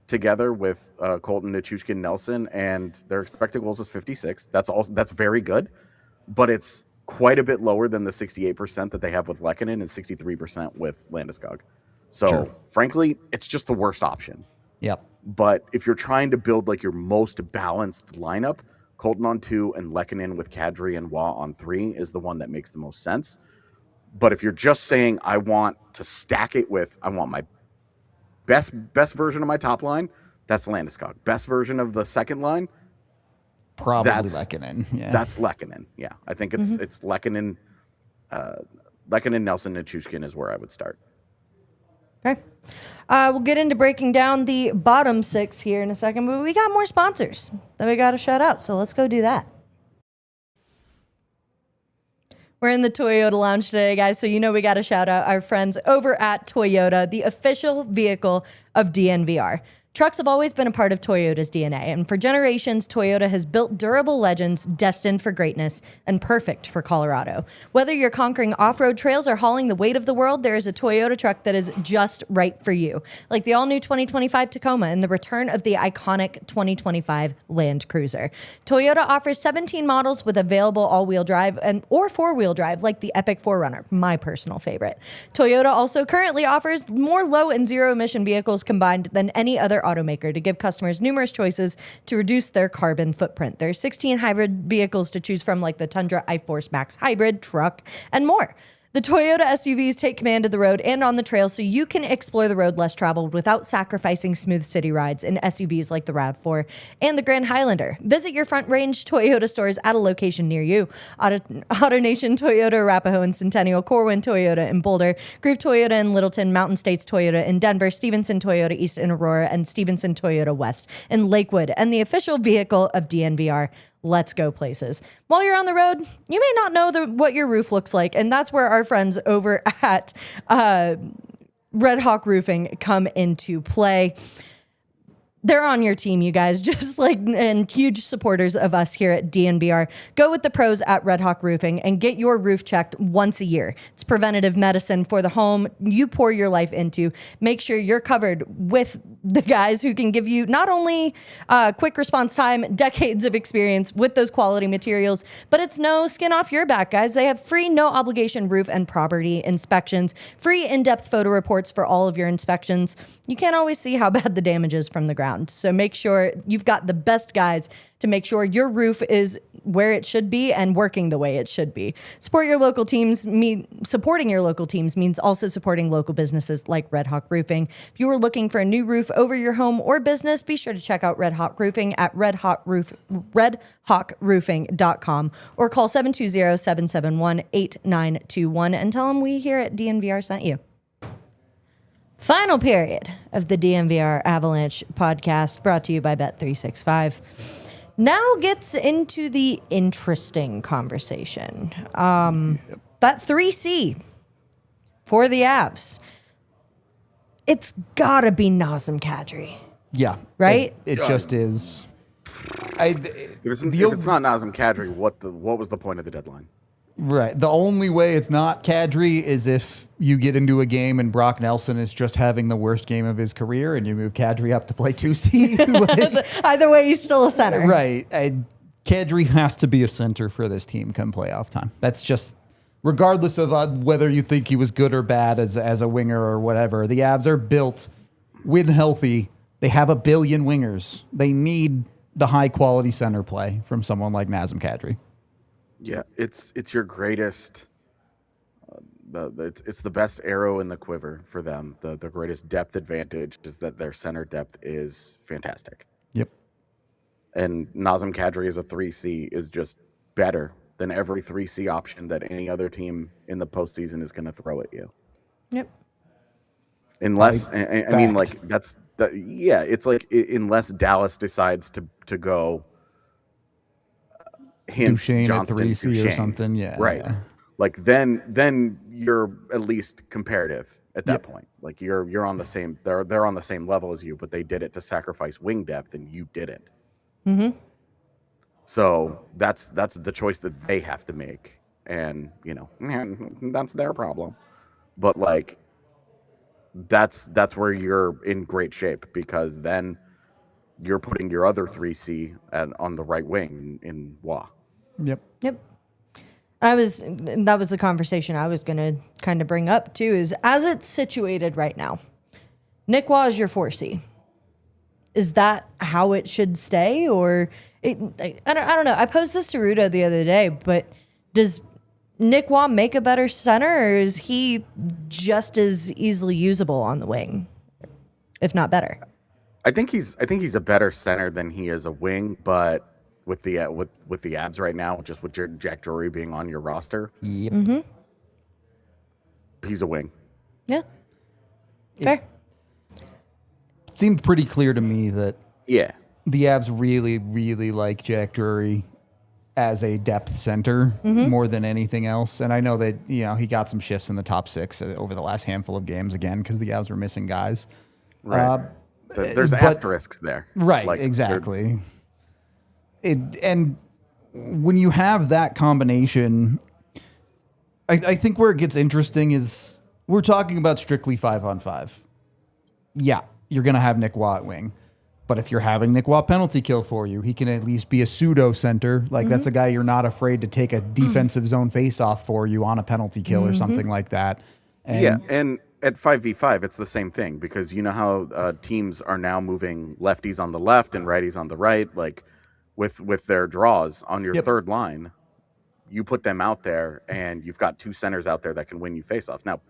together with Colton, Nichushkin, Nelson, and their expected goals is 56. That's very good, but it's quite a bit lower than the 68% that they have with Lehkonen and 63% with Landeskog. So
Sure.
frankly, it's just the worst option.
Yep.
But if you're trying to build like your most balanced lineup, Colton on 2 and Lehkonen with Kadri and Waugh on 3 is the one that makes the most sense. But if you're just saying I want to stack it with, I want my best version of my top line, that's Landeskog. Best version of the second line,
Probably Lehkonen. Yeah.
that's Lehkonen. Yeah, I think it's Lehkonen, Nelson, and Nichushkin is where I would start.
Okay. We'll get into breaking down the bottom 6 here in a second, but we got more sponsors that we got to shout out, so let's go do that. We're in the Toyota Lounge today, guys, so we got to shout out our friends over at Toyota, the official vehicle of DNVR. Trucks have always been a part of Toyota's DNA, and for generations, Toyota has built durable legends destined for greatness and perfect for Colorado. Whether you're conquering off-road trails or hauling the weight of the world, there is a Toyota truck that is just right for you, like the all-new 2025 Tacoma and the return of the iconic 2025 Land Cruiser. Toyota offers 17 models with available all-wheel drive or four-wheel drive, like the Epic 4Runner, my personal favorite. Toyota also currently offers more low and zero-emission vehicles combined than any other automaker to give customers numerous choices to reduce their carbon footprint. There are 16 hybrid vehicles to choose from, like the Tundra iForce Max hybrid, truck, and more. The Toyota SUVs take command of the road and on the trail so you can explore the road less traveled without sacrificing smooth city rides in SUVs like the RAV4 and the Grand Highlander. Visit your Front Range Toyota stores at a location near you. AutoNation Toyota, Arapahoe and Centennial, Corwin Toyota in Boulder, Groove Toyota in Littleton, Mountain States Toyota in Denver, Stevenson Toyota East in Aurora, and Stevenson Toyota West in Lakewood, and the official vehicle of DNVR. Let's go places. While you're on the road, you may not know what your roof looks like, and that's where our friends over at Red Hawk Roofing come into play. They're on your team, you guys, and huge supporters of us here at DNVR. Go with the pros at Red Hawk Roofing and get your roof checked once a year. It's preventative medicine for the home you pour your life into. Make sure you're covered with the guys who can give you not only quick response time, decades of experience with those quality materials, but it's no skin off your back, guys. They have free, no obligation roof and property inspections, free in-depth photo reports for all of your inspections. You can't always see how bad the damage is from the ground. So make sure you've got the best guys to make sure your roof is where it should be and working the way it should be. Supporting your local teams means also supporting local businesses like Red Hawk Roofing. If you are looking for a new roof over your home or business, be sure to check out Red Hawk Roofing at redhawkroofing.com or call 720-771-8921 and tell them we here at DNVR sent you. Final period of the DNVR Avalanche podcast, brought to you by Bet365. Now gets into the interesting conversation. That 3C for the Avs. It's gotta be Nazem Kadri.
Yeah.
Right?
It just is.
If it's not Nazem Kadri, what was the point of the deadline?
Right. The only way it's not Kadri is if you get into a game and Brock Nelson is just having the worst game of his career and you move Kadri up to play 2C.
Either way, he's still a center.
Right. Kadri has to be a center for this team come playoff time. That's just, regardless of whether you think he was good or bad as a winger or whatever, the Avs are built when healthy. They have a billion wingers. They need the high quality center play from someone like Nazem Kadri.
Yeah, it's your greatest. It's the best arrow in the quiver for them. The greatest depth advantage is that their center depth is fantastic.
Yep.
And Nazem Kadri as a 3C is just better than every 3C option that any other team in the postseason is going to throw at you.
Yep.
Unless I mean, like it's like unless Dallas decides to go.
Duchesne
Johnston,
at 3C
Duchesne.
or something, yeah.
Right.
Yeah.
Like then you're at least comparative at that point. Like you're on the same. They're on the same level as you, but they did it to sacrifice wing depth, and you didn't.
Mm-hmm.
So that's the choice that they have to make. And, that's their problem. But like that's where you're in great shape, because then you're putting your other 3C on the right wing in Wah.
Yep. That was the conversation I was going to kind of bring up too, is as it's situated right now, Nick Wah is your 4C. Is that how it should stay? Or I don't know. I posed this to Ruda the other day, but does Nick Wah make a better center, or is he just as easily usable on the wing, if not better?
I think he's a better center than he is a wing, but with the Avs right now, just with Jack Drury being on your roster,
yep.
Mm-hmm.
He's a wing.
Yeah. Fair.
It seemed pretty clear to me that
the
Avs really, really like Jack Drury as a depth center more than anything else. And I know that, he got some shifts in the top 6 over the last handful of games again, because the Avs were missing guys.
Right. There's asterisks there.
Right, exactly. And when you have that combination, I think where it gets interesting is we're talking about strictly 5-on-5. Yeah, you're going to have Nick Wah at wing. But if you're having Nick Wah penalty kill for you, he can at least be a pseudo center. Like that's a guy you're not afraid to take a defensive zone face-off for you on a penalty kill or something like that.
And at 5v5, it's the same thing, because you know how teams are now moving lefties on the left and righties on the right, like with their draws on your third line. You put them out there, and you've got 2 centers out there that can win you face-offs. Now,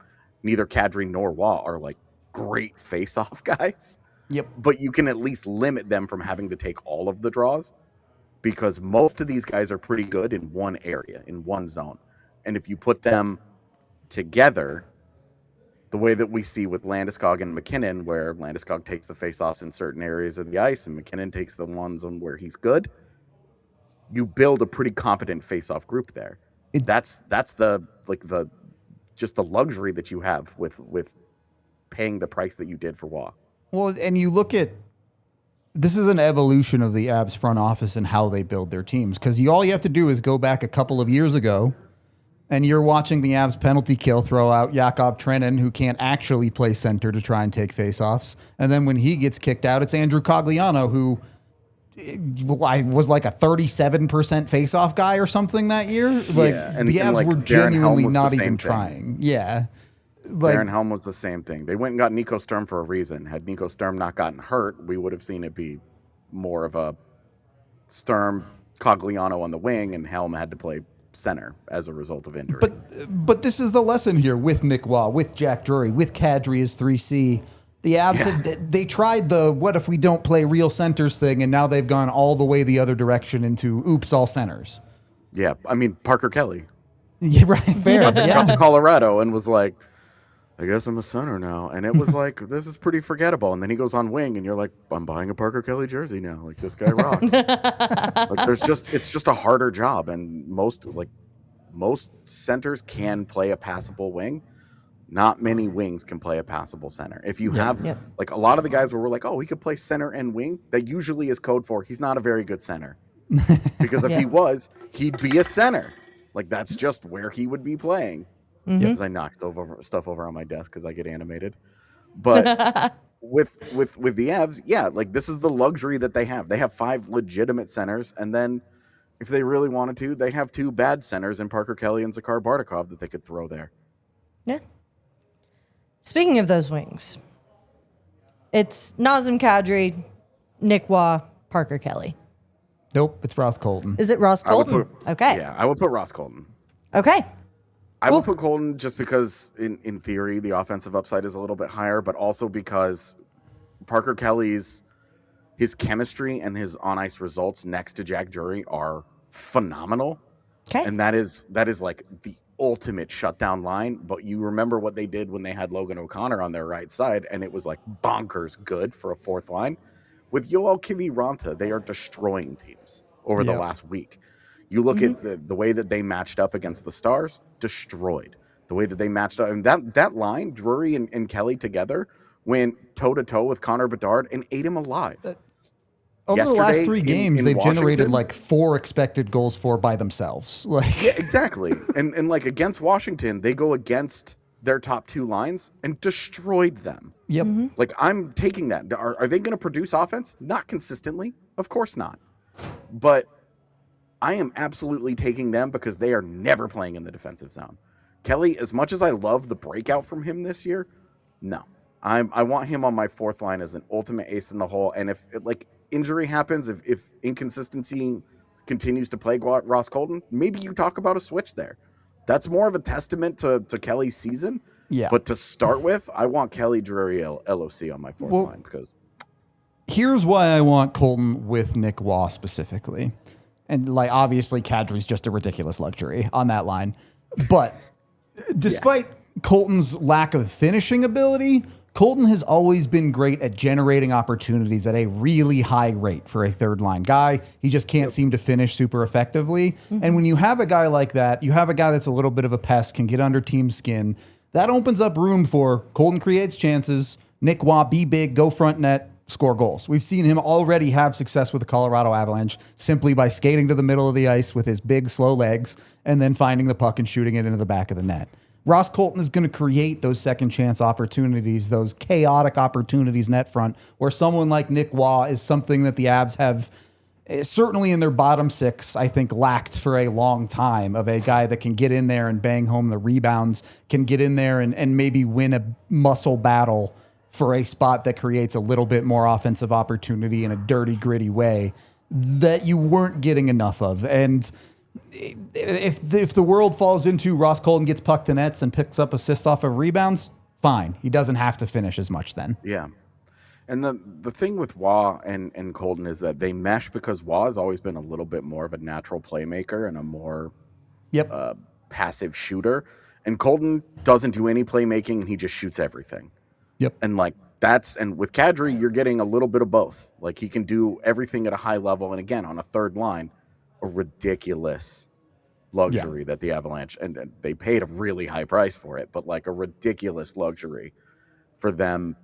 neither Kadri nor Wah are like great face-off guys.
Yep.
But you can at least limit them from having to take all of the draws, because most of these guys are pretty good in one area, in one zone. And if you put them together, the way that we see with Landeskog and McKinnon, where Landeskog takes the face-offs in certain areas of the ice and McKinnon takes the ones on where he's good, you build a pretty competent face-off group there. That's the luxury that you have with paying the price that you did for Wah.
Well, and you look at, this is an evolution of the Avs front office and how they build their teams. Because all you have to do is go back a couple of years ago, and you're watching the Avs penalty kill throw out Yakov Trenin, who can't actually play center to try and take faceoffs. And then when he gets kicked out, it's Andrew Cogliano, who was like a 37% faceoff guy or something that year. Like
and
the Avs were genuinely not even
thing.
trying. Yeah. Like,
Darren Helm was the same thing. They went and got Nico Sturm for a reason. Had Nico Sturm not gotten hurt, we would have seen it be more of a Sturm, Cogliano on the wing, and Helm had to play center as a result of injury.
But this is the lesson here with Nick Wah, with Jack Drury, with Kadri as 3C. The Avs, they tried the what if we don't play real centers thing, and now they've gone all the way the other direction into oops, all centers.
Yeah, I mean, Parker Kelly.
Yeah, right, fair.
Got to Colorado and was like, I guess I'm a center now. And it was like, this is pretty forgettable. And then he goes on wing, and you're like, I'm buying a Parker Kelly jersey now. Like, this guy rocks. Like, it's just a harder job. And most centers can play a passable wing. Not many wings can play a passable center. If you have, like, a lot of the guys where we're like, oh, he could play center and wing, that usually is code for he's not a very good center. Because if he was, he'd be a center. Like, that's just where he would be playing. Because I knock stuff over on my desk because I get animated. But with the Avs, like, this is the luxury that they have. They have 5 legitimate centers, and then if they really wanted to, they have 2 bad centers in Parker Kelly and Zakhar Bardakov that they could throw there.
Yeah. Speaking of those wings, it's Nazem Kadri, Nick Wah, Parker Kelly.
Nope, it's Ross Colton.
Is it Ross Colton? Okay.
Yeah, I would put Ross Colton.
Okay.
I would put Colton just because, in theory, the offensive upside is a little bit higher, but also because Parker Kelly's his chemistry and his on-ice results next to Jack Drury are phenomenal.
Okay.
And that is like the ultimate shutdown line. But you remember what they did when they had Logan O'Connor on their right side, and it was like bonkers good for a 4th line. With Yoel Kiviranta, they are destroying teams over the last week. You look at the way that they matched up against the Stars, destroyed. The way that they matched up, and that line, Drury and Kelly together, went toe-to-toe with Connor Bedard and ate him alive.
Over the last
yesterday
3 games,
in
they've generated
Washington.
like 4 expected goals for by themselves. Like,
Yeah, exactly. And like against Washington, they go against their top 2 lines and destroyed them.
yep.
Like, I'm taking that. Are they going to produce offense? Not consistently. Of course not. But I am absolutely taking them because they are never playing in the defensive zone. Kelly, as much as I love the breakout from him this year, no. I want him on my 4th line as an ultimate ace in the hole. And if like injury happens, if inconsistency continues to plague Ross Colton, maybe you talk about a switch there. That's more of a testament to Kelly's season.
Yeah.
But to start with, I want Kelly Drury LOC on my 4th line because
Here's why I want Colton with Nick Waugh specifically. And like, obviously Kadri's just a ridiculous luxury on that line. But despite Colton's lack of finishing ability, Colton has always been great at generating opportunities at a really high rate for a 3rd line guy. He just can't seem to finish super effectively. And when you have a guy like that, you have a guy that's a little bit of a pest, can get under team skin. That opens up room for Colton creates chances, Nick Waugh be big, go front net, score goals. We've seen him already have success with the Colorado Avalanche simply by skating to the middle of the ice with his big, slow legs and then finding the puck and shooting it into the back of the net. Ross Colton is going to create those second chance opportunities, those chaotic opportunities net front, where someone like Nick Waugh is something that the Avs have certainly in their bottom 6, I think, lacked for a long time, of a guy that can get in there and bang home the rebounds, can get in there and maybe win a muscle battle for a spot that creates a little bit more offensive opportunity in a dirty, gritty way that you weren't getting enough of. And if the world falls into Ross Colton gets puck to nets and picks up assists off of rebounds, fine. He doesn't have to finish as much then.
Yeah. And the thing with Waugh and Colton is that they mesh because Waugh has always been a little bit more of a natural playmaker and a more passive shooter. And Colton doesn't do any playmaking and he just shoots everything.
Yep.
And like and with Kadri, you're getting a little bit of both. Like he can do everything at a high level. And again, on a 3rd line, a ridiculous luxury that the Avalanche, and they paid a really high price for it, but like a ridiculous luxury for them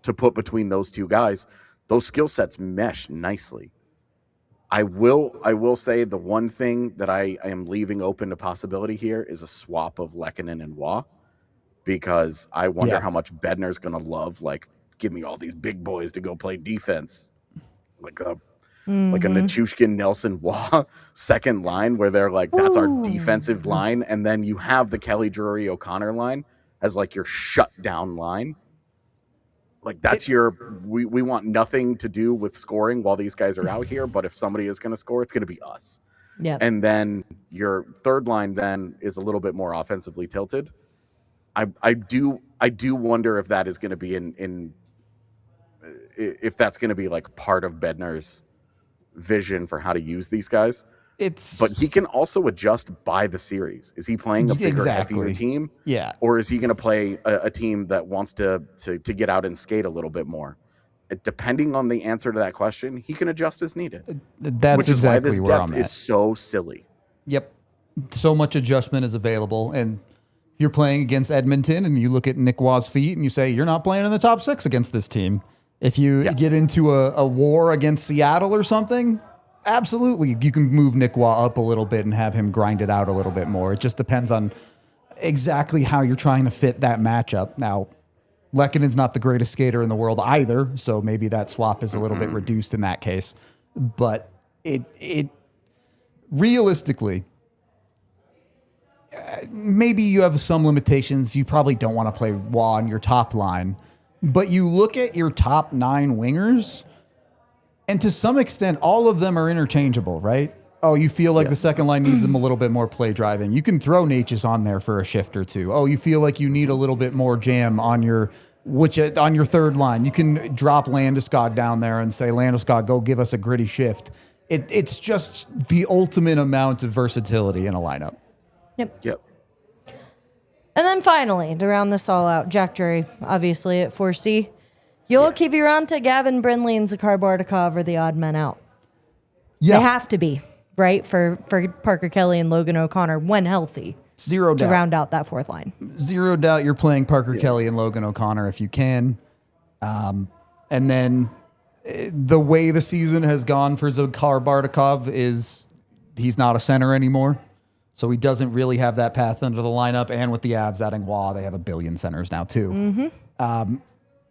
to put between those 2 guys. Those skill sets mesh nicely. I will say the one thing that I am leaving open to possibility here is a swap of Lehkonen and Waugh, because I wonder how much Bednar's going to love, like, give me all these big boys to go play defense. Like a Nichushkin, Nelson, Waugh second line where they're like, that's our defensive line. And then you have the Kelly Drury O'Connor line as like your shutdown line. Like that's we want nothing to do with scoring while these guys are out here. But if somebody is going to score, it's going to be us.
Yeah.
And then your 3rd line then is a little bit more offensively tilted. I do wonder if that is going to be if that's going to be like part of Bednar's vision for how to use these guys. But he can also adjust by the series. Is he playing a bigger, heavier team?
Yeah.
Or is he going to play a team that wants to get out and skate a little bit more? Depending on the answer to that question, he can adjust as needed.
That's
which is
exactly
why this
where
depth
I'm at.
is so silly.
Yep. So much adjustment is available. And if you're playing against Edmonton and you look at Nick Waugh's feet and you say, you're not playing in the top 6 against this team. If you get into a war against Seattle or something, absolutely, you can move Nick Waugh up a little bit and have him grind it out a little bit more. It just depends on exactly how you're trying to fit that matchup. Now, Lehkonen's not the greatest skater in the world either, so maybe that swap is a little bit reduced in that case. But it realistically, maybe you have some limitations. You probably don't want to play Waugh on your top line. But you look at your top 9 wingers, and to some extent, all of them are interchangeable, right? Oh, you feel like the second line needs them a little bit more play driving. You can throw Natchez on there for a shift or 2. Oh, you feel like you need a little bit more jam on your 3rd line. You can drop Landeskog down there and say, Landeskog, go give us a gritty shift. It's just the ultimate amount of versatility in a lineup.
Yep. And then finally, to round this all out, Jack Drury, obviously at 4C. Yoel Kiviranta, Gavin Brindley, and Zakhar Bartikov are the odd men out.
Yeah.
They have to be, right, for Parker Kelly and Logan O'Connor when healthy.
Zero doubt.
To round out that 4th line.
Zero doubt you're playing Parker Kelly and Logan O'Connor if you can. And then the way the season has gone for Zakhar Bardakov is he's not a center anymore. So he doesn't really have that path into the lineup. And with the Avs adding Waugh, they have a billion centers now too.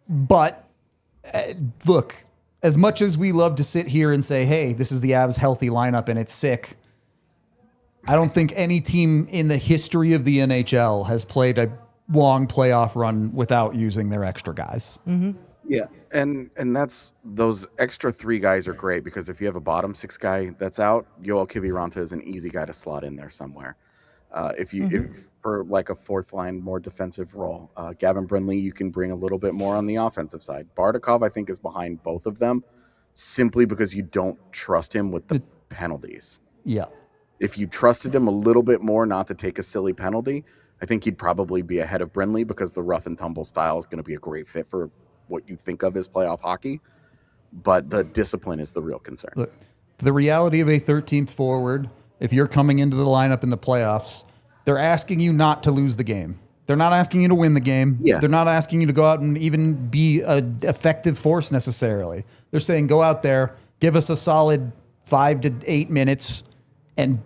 But look, as much as we love to sit here and say, hey, this is the Avs healthy lineup and it's sick, I don't think any team in the history of the NHL has played a long playoff run without using their extra guys.
Yeah, and that's those extra 3 guys are great because if you have a bottom 6 guy that's out, Yoel Kiviranta is an easy guy to slot in there somewhere. If for like a 4th line, more defensive role, Gavin Brindley, you can bring a little bit more on the offensive side. Bardakov, I think, is behind both of them simply because you don't trust him with the penalties.
Yeah.
If you trusted him a little bit more not to take a silly penalty, I think he'd probably be ahead of Brindley because the rough and tumble style is going to be a great fit for what you think of as playoff hockey. But the discipline is the real concern.
Look, the reality of a 13th forward, if you're coming into the lineup in the playoffs, they're asking you not to lose the game. They're not asking you to win the game.
Yeah.
They're not asking you to go out and even be an effective force necessarily. They're saying go out there, give us a solid 5 to 8 minutes, and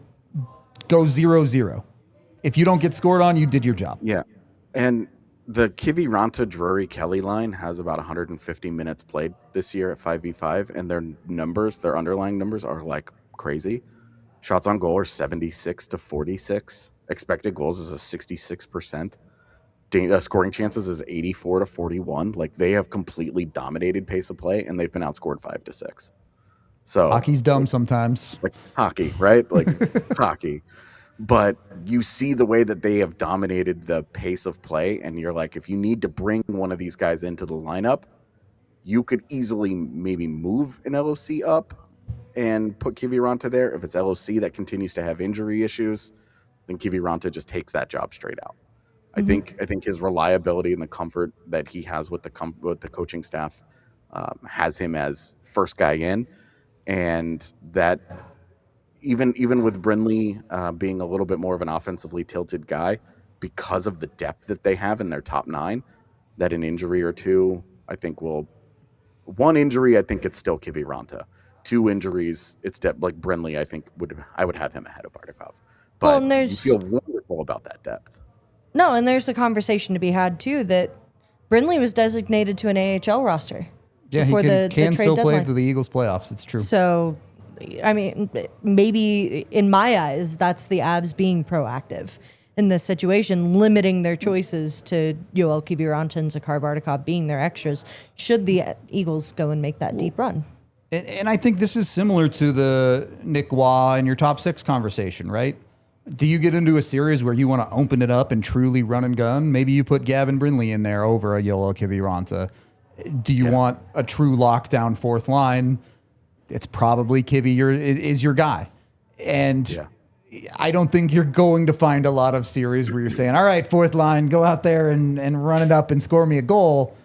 go 0-0. If you don't get scored on, you did your job.
Yeah. And the Kiviranta Drury Kelly line has about 150 minutes played this year at 5v5, and their numbers, their underlying numbers are like crazy. Shots on goal are 76 to 46. Expected goals is a 66%. Scoring chances is 84 to 41. Like they have completely dominated pace of play, and they've been outscored 5-6. So
hockey's dumb sometimes.
Like hockey, right? Like hockey. But you see the way that they have dominated the pace of play, and you're like, if you need to bring one of these guys into the lineup, you could easily maybe move an LOC up and put Kiviranta there. If it's LOC that continues to have injury issues, then Kiviranta just takes that job straight out. I think his reliability and the comfort that he has with the coaching staff has him as first guy in, and that even with Brindley being a little bit more of an offensively tilted guy, because of the depth that they have in their top 9, that an injury or two, I think one injury, I think it's still Kiviranta. 2 injuries, it's like Brindley, I think I would have him ahead of Bardakov. But you feel wonderful about that depth.
No, and there's a conversation to be had too that Brindley was designated to an AHL roster.
Yeah, he
before
can
trade
still play
deadline.
to the Eagles playoffs. It's true.
So, I mean, maybe in my eyes, that's the Avs being proactive in this situation, limiting their choices to Yoel Kiviranta and Zakhar Bardakov being their extras, should the Eagles go and make that deep run.
And I think this is similar to the Nick Waugh and your top 6 conversation, right? Do you get into a series where you want to open it up and truly run and gun? Maybe you put Gavin Brindley in there over a Yoel Kiviranta. Do you want a true lockdown 4th line? It's probably Kivy is your guy. And I don't think you're going to find a lot of series where you're saying, all right, 4th line, go out there and run it up and score me a goal.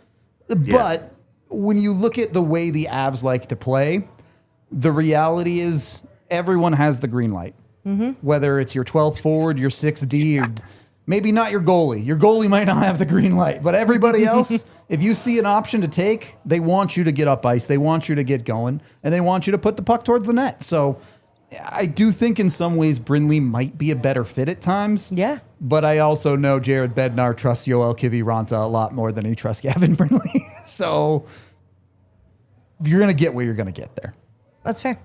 Yeah. But when you look at the way the Avs like to play, the reality is everyone has the green light. Whether it's your 12th forward, your 6D, or maybe not your goalie. Your goalie might not have the green light, but everybody else, if you see an option to take, they want you to get up ice, they want you to get going, and they want you to put the puck towards the net. So I do think in some ways Brindley might be a better fit at times.
Yeah.
But I also know Jared Bednar trusts Yoel Kiviranta a lot more than he trusts Gavin Brindley. So you're going to get where you're going to get there.
That's fair.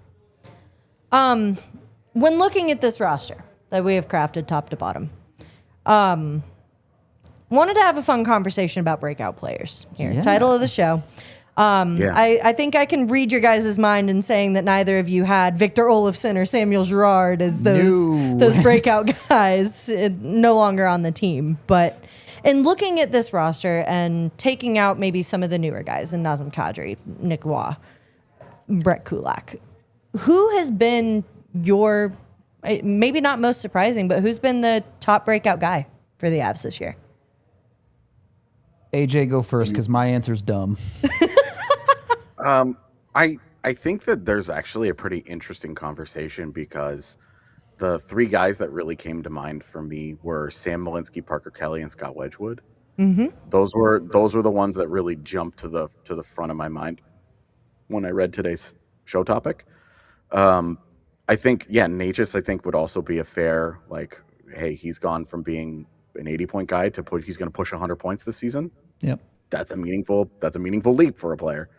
When looking at this roster that we have crafted top to bottom, wanted to have a fun conversation about breakout players here.
Yeah.
Title of the show. I think I can read your guys' mind in saying that neither of you had Victor Olofsson or Samuel Girard as those breakout guys, no longer on the team. But in looking at this roster and taking out maybe some of the newer guys, and Nazem Kadri, Nick Waugh, Brett Kulak, who has been your, maybe not most surprising, but who's been the top breakout guy for the Avs this year?
AJ, go first because my answer's dumb.
I think that there's actually a pretty interesting conversation because the 3 guys that really came to mind for me were Sam Malinski, Parker Kelly, and Scott Wedgewood. Those were the ones that really jumped to the front of my mind. when I read today's show topic. I think, Natchez, I think, would also be a fair, like, hey, he's gone from being an 80-point guy to he's going to push 100 points this season.
Yep.
That's a meaningful leap for a player.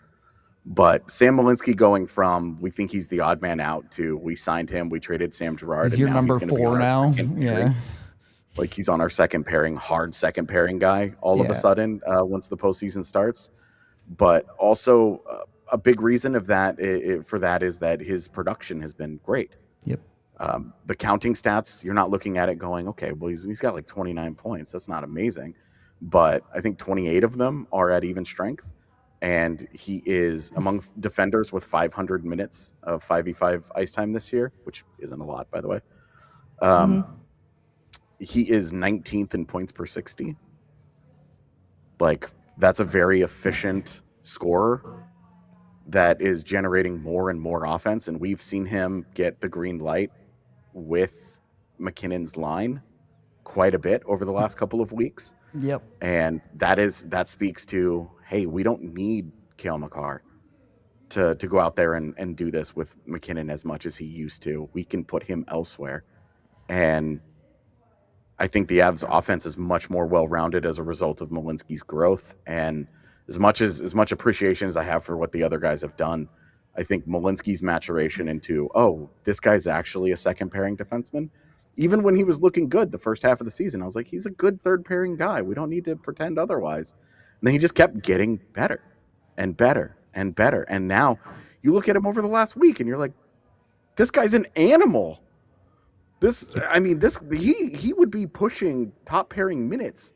But Sam Malinski going from we think he's the odd man out to we signed him, we traded Sam Girard.
He's your number 4 now. Yeah.
Like he's on our second pairing, hard second pairing guy all of a sudden once the postseason starts. But also a big reason of that for that is that his production has been great.
Yep.
The counting stats, you're not looking at it going, okay, well, he's got like 29 points. That's not amazing. But I think 28 of them are at even strength. And he is among defenders with 500 minutes of 5v5 ice time this year, which isn't a lot, by the way. He is 19th in points per 60. Like, that's a very efficient scorer that is generating more and more offense. And we've seen him get the green light with McKinnon's line quite a bit over the last couple of weeks.
Yep.
And that speaks to, hey, we don't need Cale Makar to go out there and do this with McKinnon as much as he used to. We can put him elsewhere. And I think the Avs offense is much more well-rounded as a result of Malinski's growth. And as much appreciation as I have for what the other guys have done, I think Malinski's maturation into, this guy's actually a second pairing defenseman. Even when he was looking good the first half of the season, I was like, he's a good third pairing guy. We don't need to pretend otherwise. And then he just kept getting better and better and better. And now you look at him over the last week and you're like, this guy's an animal. He would be pushing top pairing minutes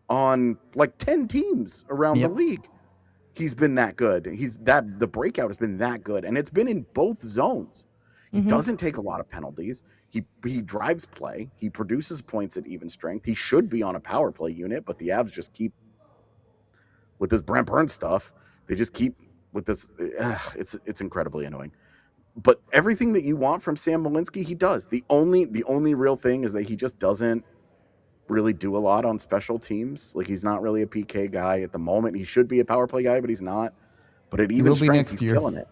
on like 10 teams around the league. He's been that good. The breakout has been that good. And it's been in both zones. He doesn't take a lot of penalties. He drives play. He produces points at even strength. He should be on a power play unit, but the Avs just keep with this Brent Burns stuff. They just keep with this. It's incredibly annoying. But everything that you want from Sam Malinski, he does. The only real thing is that he just doesn't really do a lot on special teams. Like, he's not really a PK guy at the moment. He should be a power play guy, but he's not. But at even strength, he's killing it.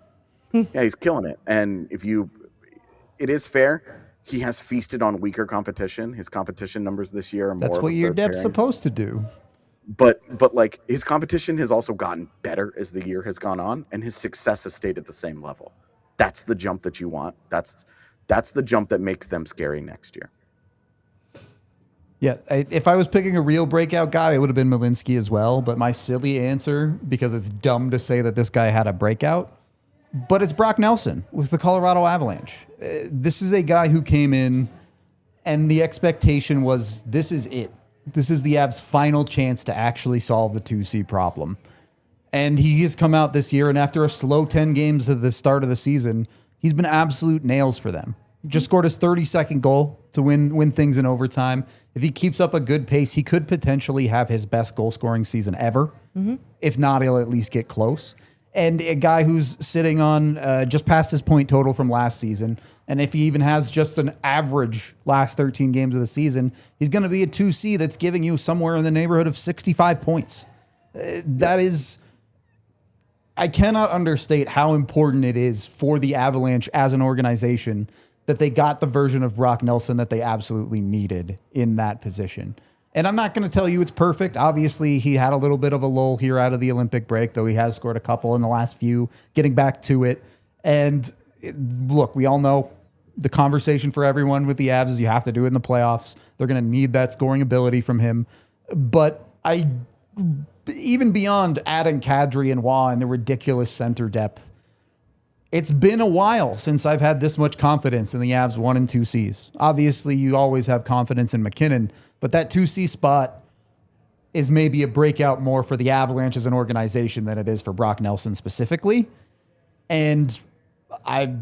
Yeah, he's killing it. And it is fair. He has feasted on weaker competition. His competition numbers this year are more.
That's what your depth's supposed to do.
But like, his competition has also gotten better as the year has gone on, and his success has stayed at the same level. That's the jump that you want. That's the jump that makes them scary next year.
Yeah, if I was picking a real breakout guy, it would have been Malinski as well. But my silly answer, because it's dumb to say that this guy had a breakout, but it's Brock Nelson with the Colorado Avalanche. This is a guy who came in, and the expectation was, this is it. This is the Avs' final chance to actually solve the 2C problem. And he has come out this year, and after a slow 10 games at the start of the season, he's been absolute nails for them. Just scored his 32nd goal to win things in overtime. If he keeps up a good pace, he could potentially have his best goal-scoring season ever. If not, he'll at least get close. And a guy who's sitting on just past his point total from last season. And if he even has just an average last 13 games of the season, he's going to be a 2C that's giving you somewhere in the neighborhood of 65 points. That is... I cannot understate how important it is for the Avalanche as an organization that they got the version of Brock Nelson that they absolutely needed in that position. And I'm not going to tell you it's perfect. Obviously, he had a little bit of a lull here out of the Olympic break, though he has scored a couple in the last few, getting back to it. And look, we all know the conversation for everyone with the Avs is you have to do it in the playoffs. They're going to need that scoring ability from him. But even beyond adding Kadri and Waugh and the ridiculous center depth, it's been a while since I've had this much confidence in the Avs 1 and 2Cs. Obviously, you always have confidence in McKinnon, but that 2C spot is maybe a breakout more for the Avalanche as an organization than it is for Brock Nelson specifically. And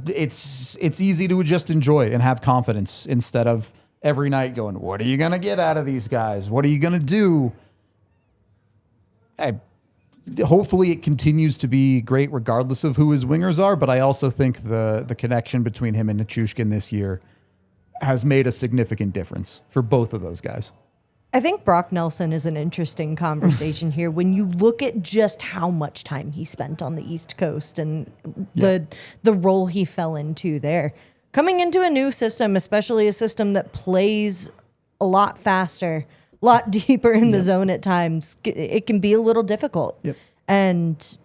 it's easy to just enjoy and have confidence instead of every night going, what are you going to get out of these guys? What are you going to do? Hopefully it continues to be great regardless of who his wingers are, but I also think the connection between him and Nichushkin this year has made a significant difference for both of those guys.
I think Brock Nelson is an interesting conversation here when you look at just how much time he spent on the East Coast and the role he fell into there. Coming into a new system, especially a system that plays a lot faster, a lot deeper in the zone at times, it can be a little difficult.
Yep.
And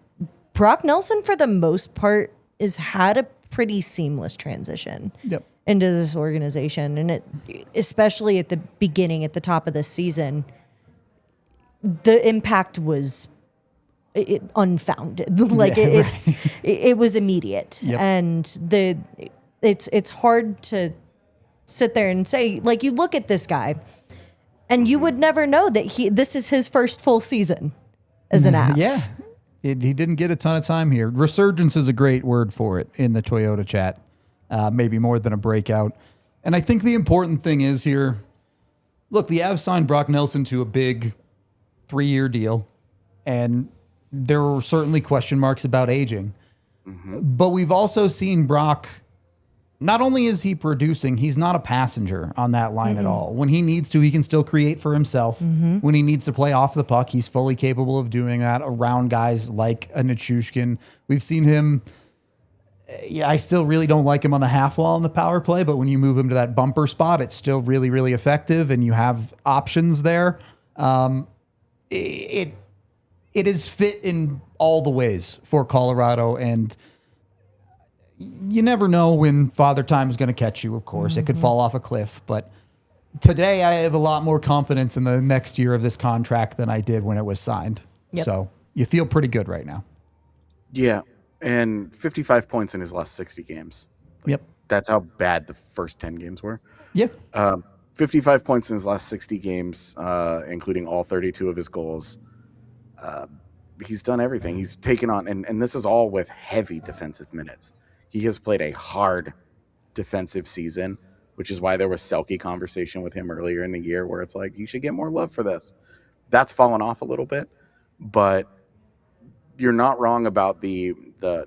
Brock Nelson, for the most part, has had a pretty seamless transition into this organization. And it, especially at the beginning, at the top of the season, the impact was unfounded. Like it was immediate. And it's hard to sit there and say, like, you look at this guy and you would never know that this is his first full season as an Av.
Yeah. He didn't get a ton of time here. Resurgence is a great word for it in the Toyota chat, maybe more than a breakout. And I think the important thing is here, look, the Avs signed Brock Nelson to a big 3-year deal, and there were certainly question marks about aging. But we've also seen Brock, not only is he producing, he's not a passenger on that line at all. When he needs to, he can still create for himself. When he needs to play off the puck, he's fully capable of doing that around guys like a Nichushkin. We've seen him. I still really don't like him on the half wall in the power play, but when you move him to that bumper spot, it's still really, really effective, and you have options there. It is fit in all the ways for Colorado, and you never know when Father Time is going to catch you, of course. It could fall off a cliff. But today I have a lot more confidence in the next year of this contract than I did when it was signed. So you feel pretty good right now.
Yeah. And 55 points in his last 60 games. That's how bad the first 10 games were. 55 points in his last 60 games, including all 32 of his goals. He's done everything. He's taken on, and this is all with heavy defensive minutes. He has played a hard defensive season, which is why there was Selke conversation with him earlier in the year where it's like, you should get more love for this. That's fallen off a little bit, but you're not wrong about the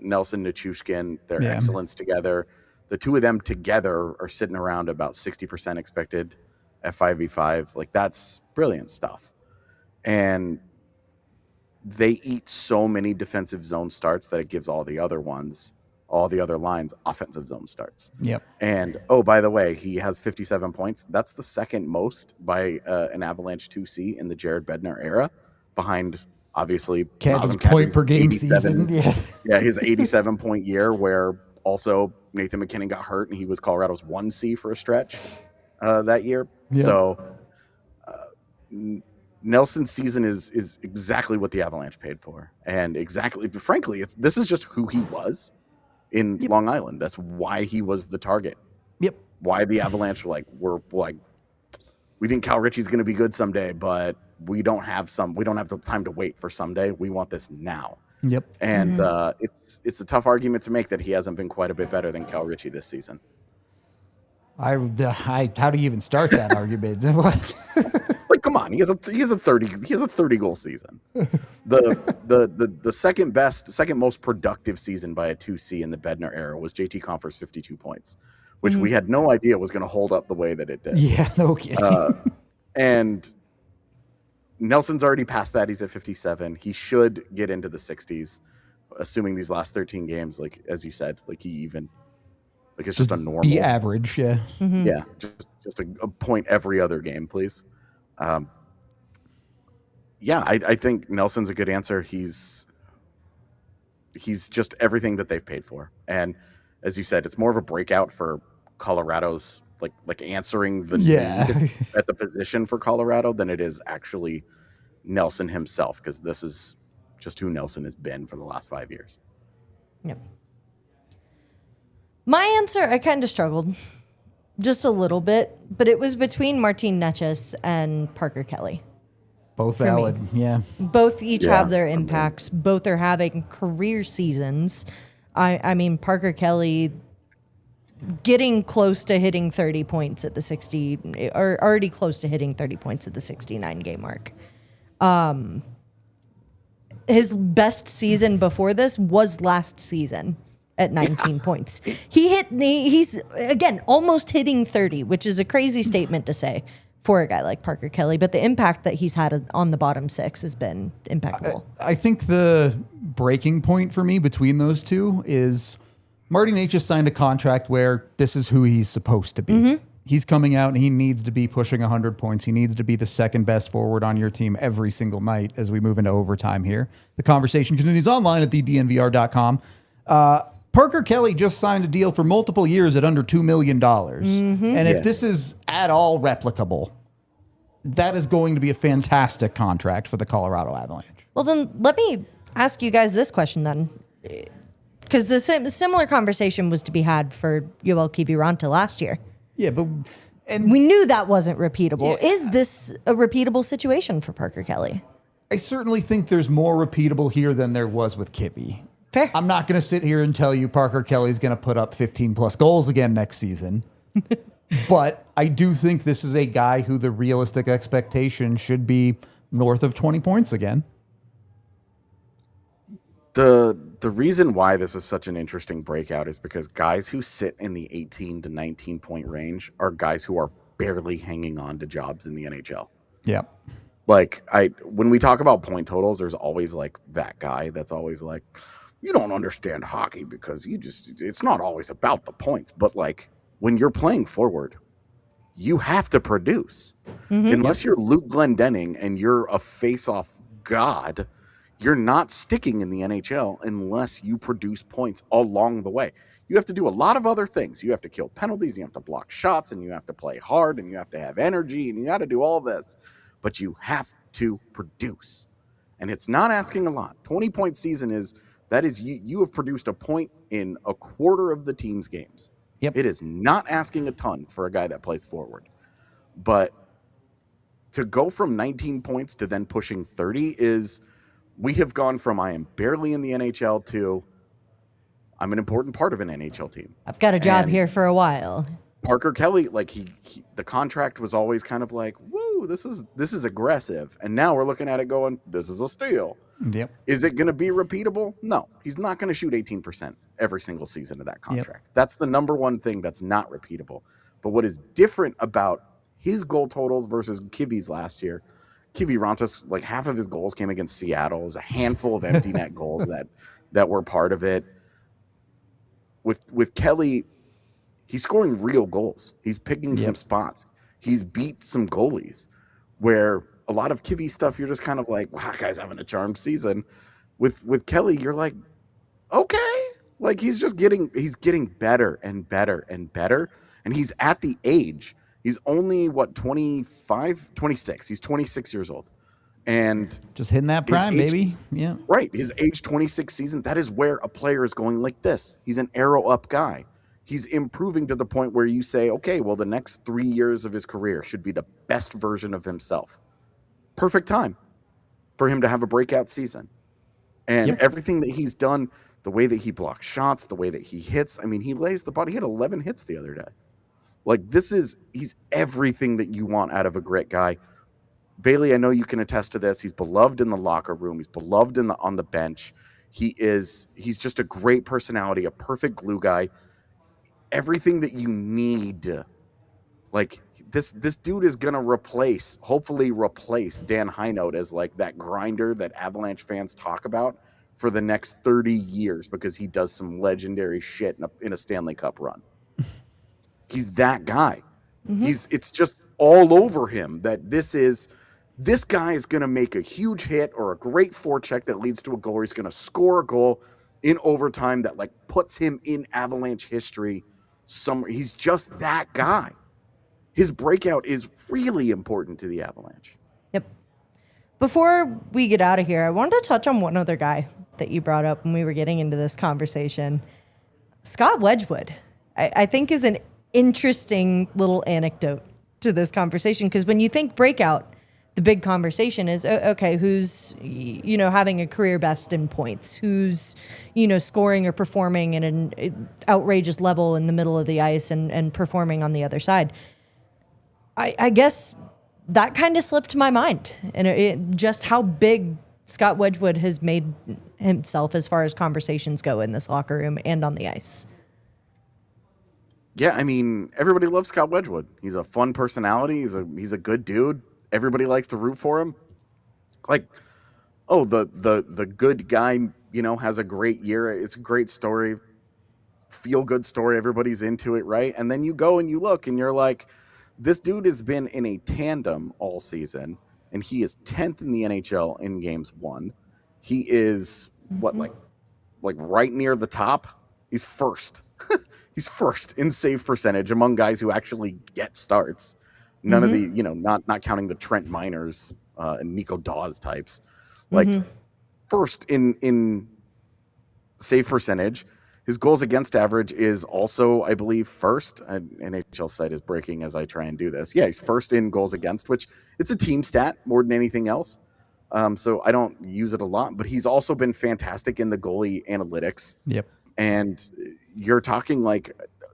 Nelson Nichushkin, their excellence together. The two of them together are sitting around about 60% expected at 5v5. Like, that's brilliant stuff. And they eat so many defensive zone starts that it gives all the other lines offensive zone starts. And oh, by the way, he has 57 points. That's the second most by an Avalanche 2C in the Jared Bednar era, behind obviously
point per game season.
His 87 point year, where also Nathan McKinnon got hurt and he was Colorado's 1C for a stretch that year. So Nelson's season is exactly what the Avalanche paid for, and exactly, frankly, this is just who he was in Long Island. That's why he was the target. Why the Avalanche were like, we think Cal Ritchie's going to be good someday, but we don't have the time to wait for someday. We want this now. And it's a tough argument to make that he hasn't been quite a bit better than Cal Ritchie this season.
How do you even start that argument?
Like, come on, he has a 30 goal season. The second most productive season by a 2C in the Bednar era was JT Compher's 52 points, which we had no idea was going to hold up the way that it did.
No kidding.
And Nelson's already past that. He's at 57. He should get into the 60s, assuming these last 13 games, like as you said, it's just a normal.
Be average,
Yeah, just a point every other game, please. I think Nelson's a good answer. He's just everything that they've paid for, and as you said, it's more of a breakout for Colorado's like answering the need at the position for Colorado than it is actually Nelson himself, because this is just who Nelson has been for the last 5 years.
My answer, I kind of struggled just a little bit, but it was between Martin Necas and Parker Kelly.
Both valid,
Both each have their impacts. Both are having career seasons. I mean, Parker Kelly getting close to hitting 30 points at the 60, or already close to hitting 30 points at the 69 game mark. His best season before this was last season at 19 points. He's again almost hitting 30, which is a crazy statement to say for a guy like Parker Kelly, but the impact that he's had on the bottom six has been impeccable.
I think the breaking point for me between those two is Marty Nate just signed a contract where this is who he's supposed to be. Mm-hmm. He's coming out and he needs to be pushing 100 points. He needs to be the second best forward on your team every single night as we move into overtime here. The conversation continues online at thednvr.com. Parker Kelly just signed a deal for multiple years at under $2 million. Mm-hmm. And if this is at all replicable, that is going to be a fantastic contract for the Colorado Avalanche.
Well, then let me ask you guys this question then. Because the similar conversation was to be had for Yoel Kiviranta last year.
Yeah, but... And
we knew that wasn't repeatable. Yeah. Is this a repeatable situation for Parker Kelly?
I certainly think there's more repeatable here than there was with Kivy.
Fair.
I'm not going to sit here and tell you Parker Kelly's going to put up 15 plus goals again next season. But I do think this is a guy who the realistic expectation should be north of 20 points again.
The reason why this is such an interesting breakout is because guys who sit in the 18 to 19 point range are guys who are barely hanging on to jobs in the NHL.
Yeah.
Like when we talk about point totals, there's always like that guy that's always like, you don't understand hockey because it's not always about the points. But like when you're playing forward, you have to produce. Mm-hmm. Unless you're Luke Glendening and you're a face-off god, you're not sticking in the NHL unless you produce points along the way. You have to do a lot of other things. You have to kill penalties, you have to block shots, and you have to play hard, and you have to have energy, and you got to do all this. But you have to produce. And it's not asking a lot. 20-point season is you have produced a point in a quarter of the team's games.
Yep.
It is not asking a ton for a guy that plays forward. But to go from 19 points to then pushing 30 is, we have gone from I am barely in the NHL to I'm an important part of an NHL team.
I've got a job here for a while.
Parker Kelly, like he the contract was always kind of like, woo, this is aggressive. And now we're looking at it going, this is a steal.
Yep.
Is it going to be repeatable? No. He's not going to shoot 18% every single season of that contract. Yep. That's the number one thing that's not repeatable. But what is different about his goal totals versus Kivy's last year, Kiviranta, like half of his goals came against Seattle. It was a handful of empty net goals that were part of it. With Kelly, he's scoring real goals. He's picking some spots. He's beat some goalies where a lot of Kivy stuff, you're just kind of like, wow, guy's having a charmed season. With Kelly, you're like, okay. Like he's getting better and better and better. And he's at the age. He's only, 25, 26. He's 26 years old. And
just hitting that prime, baby. Yeah.
Right. His age 26 season, that is where a player is going like this. He's an arrow up guy. He's improving to the point where you say, okay, well, the next 3 years of his career should be the best version of himself. Perfect time for him to have a breakout season. And everything that he's done, the way that he blocks shots, the way that he hits, I mean, he lays the body. He had 11 hits the other day. Like he's everything that you want out of a grit guy. Bailey, I know you can attest to this. He's beloved in the locker room. He's beloved on the bench. He's just a great personality, a perfect glue guy. Everything that you need. Like this dude is gonna hopefully replace Dan Heinold as like that grinder that Avalanche fans talk about for the next 30 years because he does some legendary shit in a Stanley Cup run. He's that guy. Mm-hmm. It's just all over him that this guy is going to make a huge hit or a great forecheck that leads to a goal. Or he's going to score a goal in overtime that like puts him in Avalanche history somewhere. He's just that guy. His breakout is really important to the Avalanche.
Yep. Before we get out of here, I wanted to touch on one other guy that you brought up when we were getting into this conversation. Scott Wedgewood, I think is an interesting little anecdote to this conversation, because when you think breakout, the big conversation is, okay, who's, having a career best in points, who's, scoring or performing at an outrageous level in the middle of the ice and performing on the other side. I guess that kind of slipped my mind, and just how big Scott Wedgewood has made himself as far as conversations go in this locker room and on the ice.
Yeah, I mean, everybody loves Scott Wedgewood. He's a fun personality. He's a good dude. Everybody likes to root for him. Like, oh, the good guy, has a great year. It's a great story, feel good story. Everybody's into it, right? And then you go and you look and you're like, this dude has been in a tandem all season, and he is 10th in the NHL in games won. He is like right near the top. He's first. He's first in save percentage among guys who actually get starts. None of the, not counting the Trent Miners and Nico Dawes types. Like first in save percentage. His goals against average is also, I believe, first. NHL site is breaking as I try and do this. Yeah, he's first in goals against, which it's a team stat more than anything else. So I don't use it a lot, but he's also been fantastic in the goalie analytics.
Yep.
And you're talking like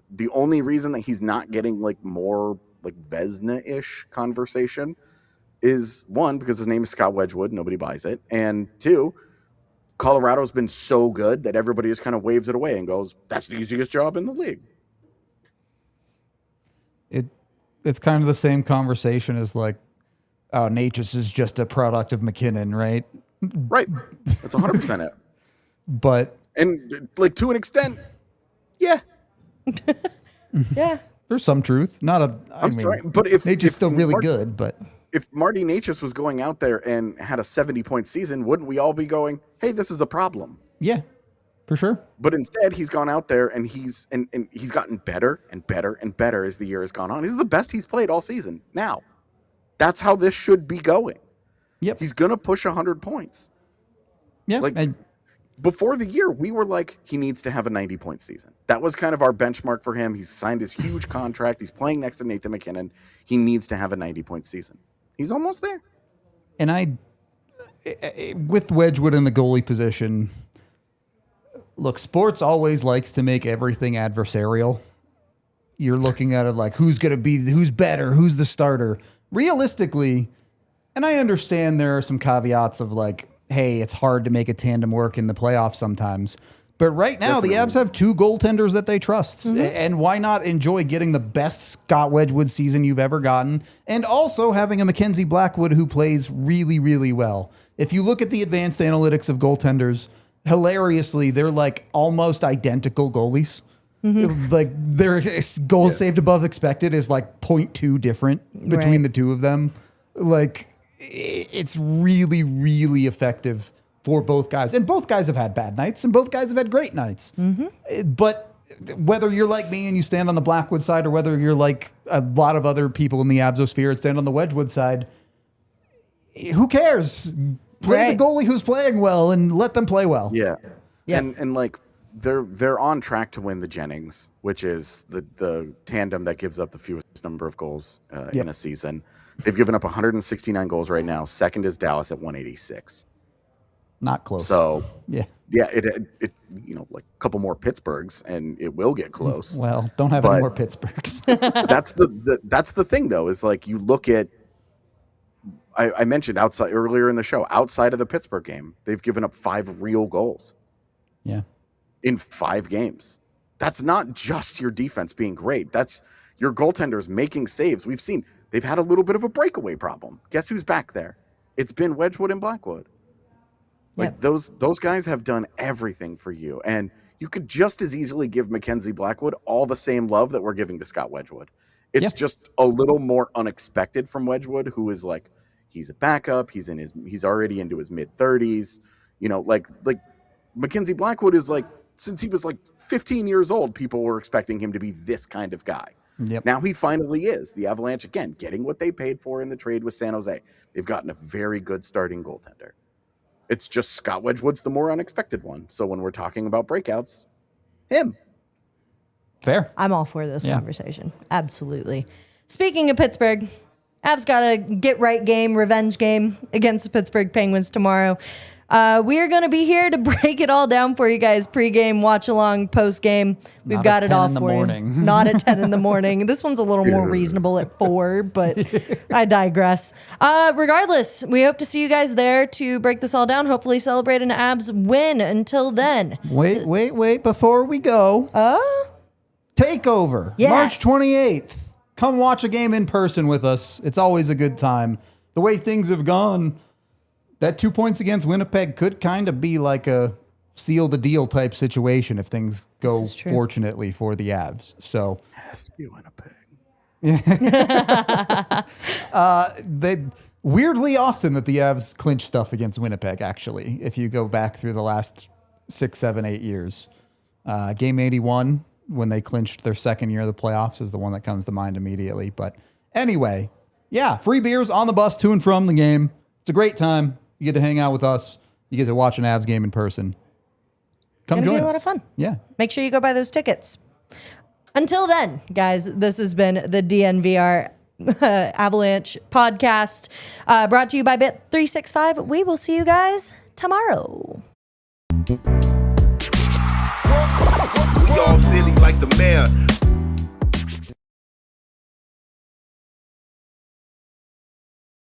the only reason that he's not getting like more like Vezina-ish conversation is one, because his name is Scott Wedgewood. Nobody buys it. And two, Colorado's been so good that everybody just kind of waves it away and goes, that's the easiest job in the league.
It's kind of the same conversation as like, oh, Natchez is just a product of McKinnon, right?
Right. That's 100% it.
But
and like to an extent, yeah.
Yeah.
There's some truth. I'm sorry, but if Natchez is still really good, but
if Marty Natchez was going out there and had a 70-point season, wouldn't we all be going, hey, this is a problem?
Yeah, for sure.
But instead, he's gone out there and he's gotten better and better and better as the year has gone on. He's the best he's played all season. Now, that's how this should be going.
Yep.
He's going to push 100 points.
Yeah.
Like, before the year, we were like, he needs to have a 90-point season. That was kind of our benchmark for him. He's signed his huge contract. He's playing next to Nathan McKinnon. He needs to have a 90-point season. He's almost there.
And with Wedgewood in the goalie position, look, sports always likes to make everything adversarial. You're looking at it like, who's better, who's the starter. Realistically, and I understand there are some caveats of like, hey, it's hard to make a tandem work in the playoffs sometimes. But right now, definitely. The Avs have two goaltenders that they trust. Mm-hmm. And why not enjoy getting the best Scott Wedgewood season you've ever gotten, and also having a Mackenzie Blackwood who plays really, really well. If you look at the advanced analytics of goaltenders, hilariously, they're like almost identical goalies. Mm-hmm. Like their goals saved above expected is like 0.2 different between the two of them. Like it's really, really effective for both guys. And both guys have had bad nights, and both guys have had great nights. Mm-hmm. But whether you're like me and you stand on the Blackwood side, or whether you're like a lot of other people in the Avsosphere and stand on the Wedgewood side, who cares? Play the goalie who's playing well and let them play well.
Yeah. And like they're on track to win the Jennings, which is the tandem that gives up the fewest number of goals in a season. They've given up 169 goals right now. Second is Dallas at 186.
Not close.
So it like a couple more Pittsburghs and it will get close.
Well, don't have any more Pittsburghs.
that's the thing though, is like you look at, I mentioned outside earlier in the show, outside of the Pittsburgh game, they've given up 5 real goals.
Yeah.
In 5 games. That's not just your defense being great. That's your goaltenders making saves. We've seen they've had a little bit of a breakaway problem. Guess who's back there? It's been Wedgewood and Blackwood. Like those guys have done everything for you. And you could just as easily give Mackenzie Blackwood all the same love that we're giving to Scott Wedgewood. It's just a little more unexpected from Wedgewood, who is like, he's a backup. He's already into his mid-30s. Like Mackenzie Blackwood is like, since he was like 15 years old, people were expecting him to be this kind of guy. Yep. Now he finally is. The Avalanche, again, getting what they paid for in the trade with San Jose. They've gotten a very good starting goaltender. It's just Scott Wedgewood's the more unexpected one. So when we're talking about breakouts, him.
Fair.
I'm all for this conversation. Absolutely. Speaking of Pittsburgh, Avs got a get-right game, revenge game against the Pittsburgh Penguins tomorrow. We are going to be here to break it all down for you guys. Pre-game, watch-along, post-game. We've got it all for you. Not at 10 in the morning. This one's a little more reasonable at 4, but I digress. Regardless, we hope to see you guys there to break this all down. Hopefully celebrate an Avs win. Until then.
Wait. Before we go. takeover,
Yes.
March 28th. Come watch a game in person with us. It's always a good time. The way things have gone, that 2 points against Winnipeg could kind of be like a seal the deal type situation if things go fortunately for the Avs. So
It has to be Winnipeg.
they weirdly often that the Avs clinch stuff against Winnipeg, actually, if you go back through the last 6, 7, 8 years. Game 81, when they clinched their second year of the playoffs, is the one that comes to mind immediately. But anyway, yeah, free beers on the bus to and from the game. It's a great time. You get to hang out with us. You get to watch an Avs game in person. Come join us. It's going to be a lot of fun. Yeah.
Make sure you go buy those tickets. Until then, guys, this has been the DNVR Avalanche Podcast, brought to you by Bet365. We will see you guys tomorrow.
We all silly like the mayor.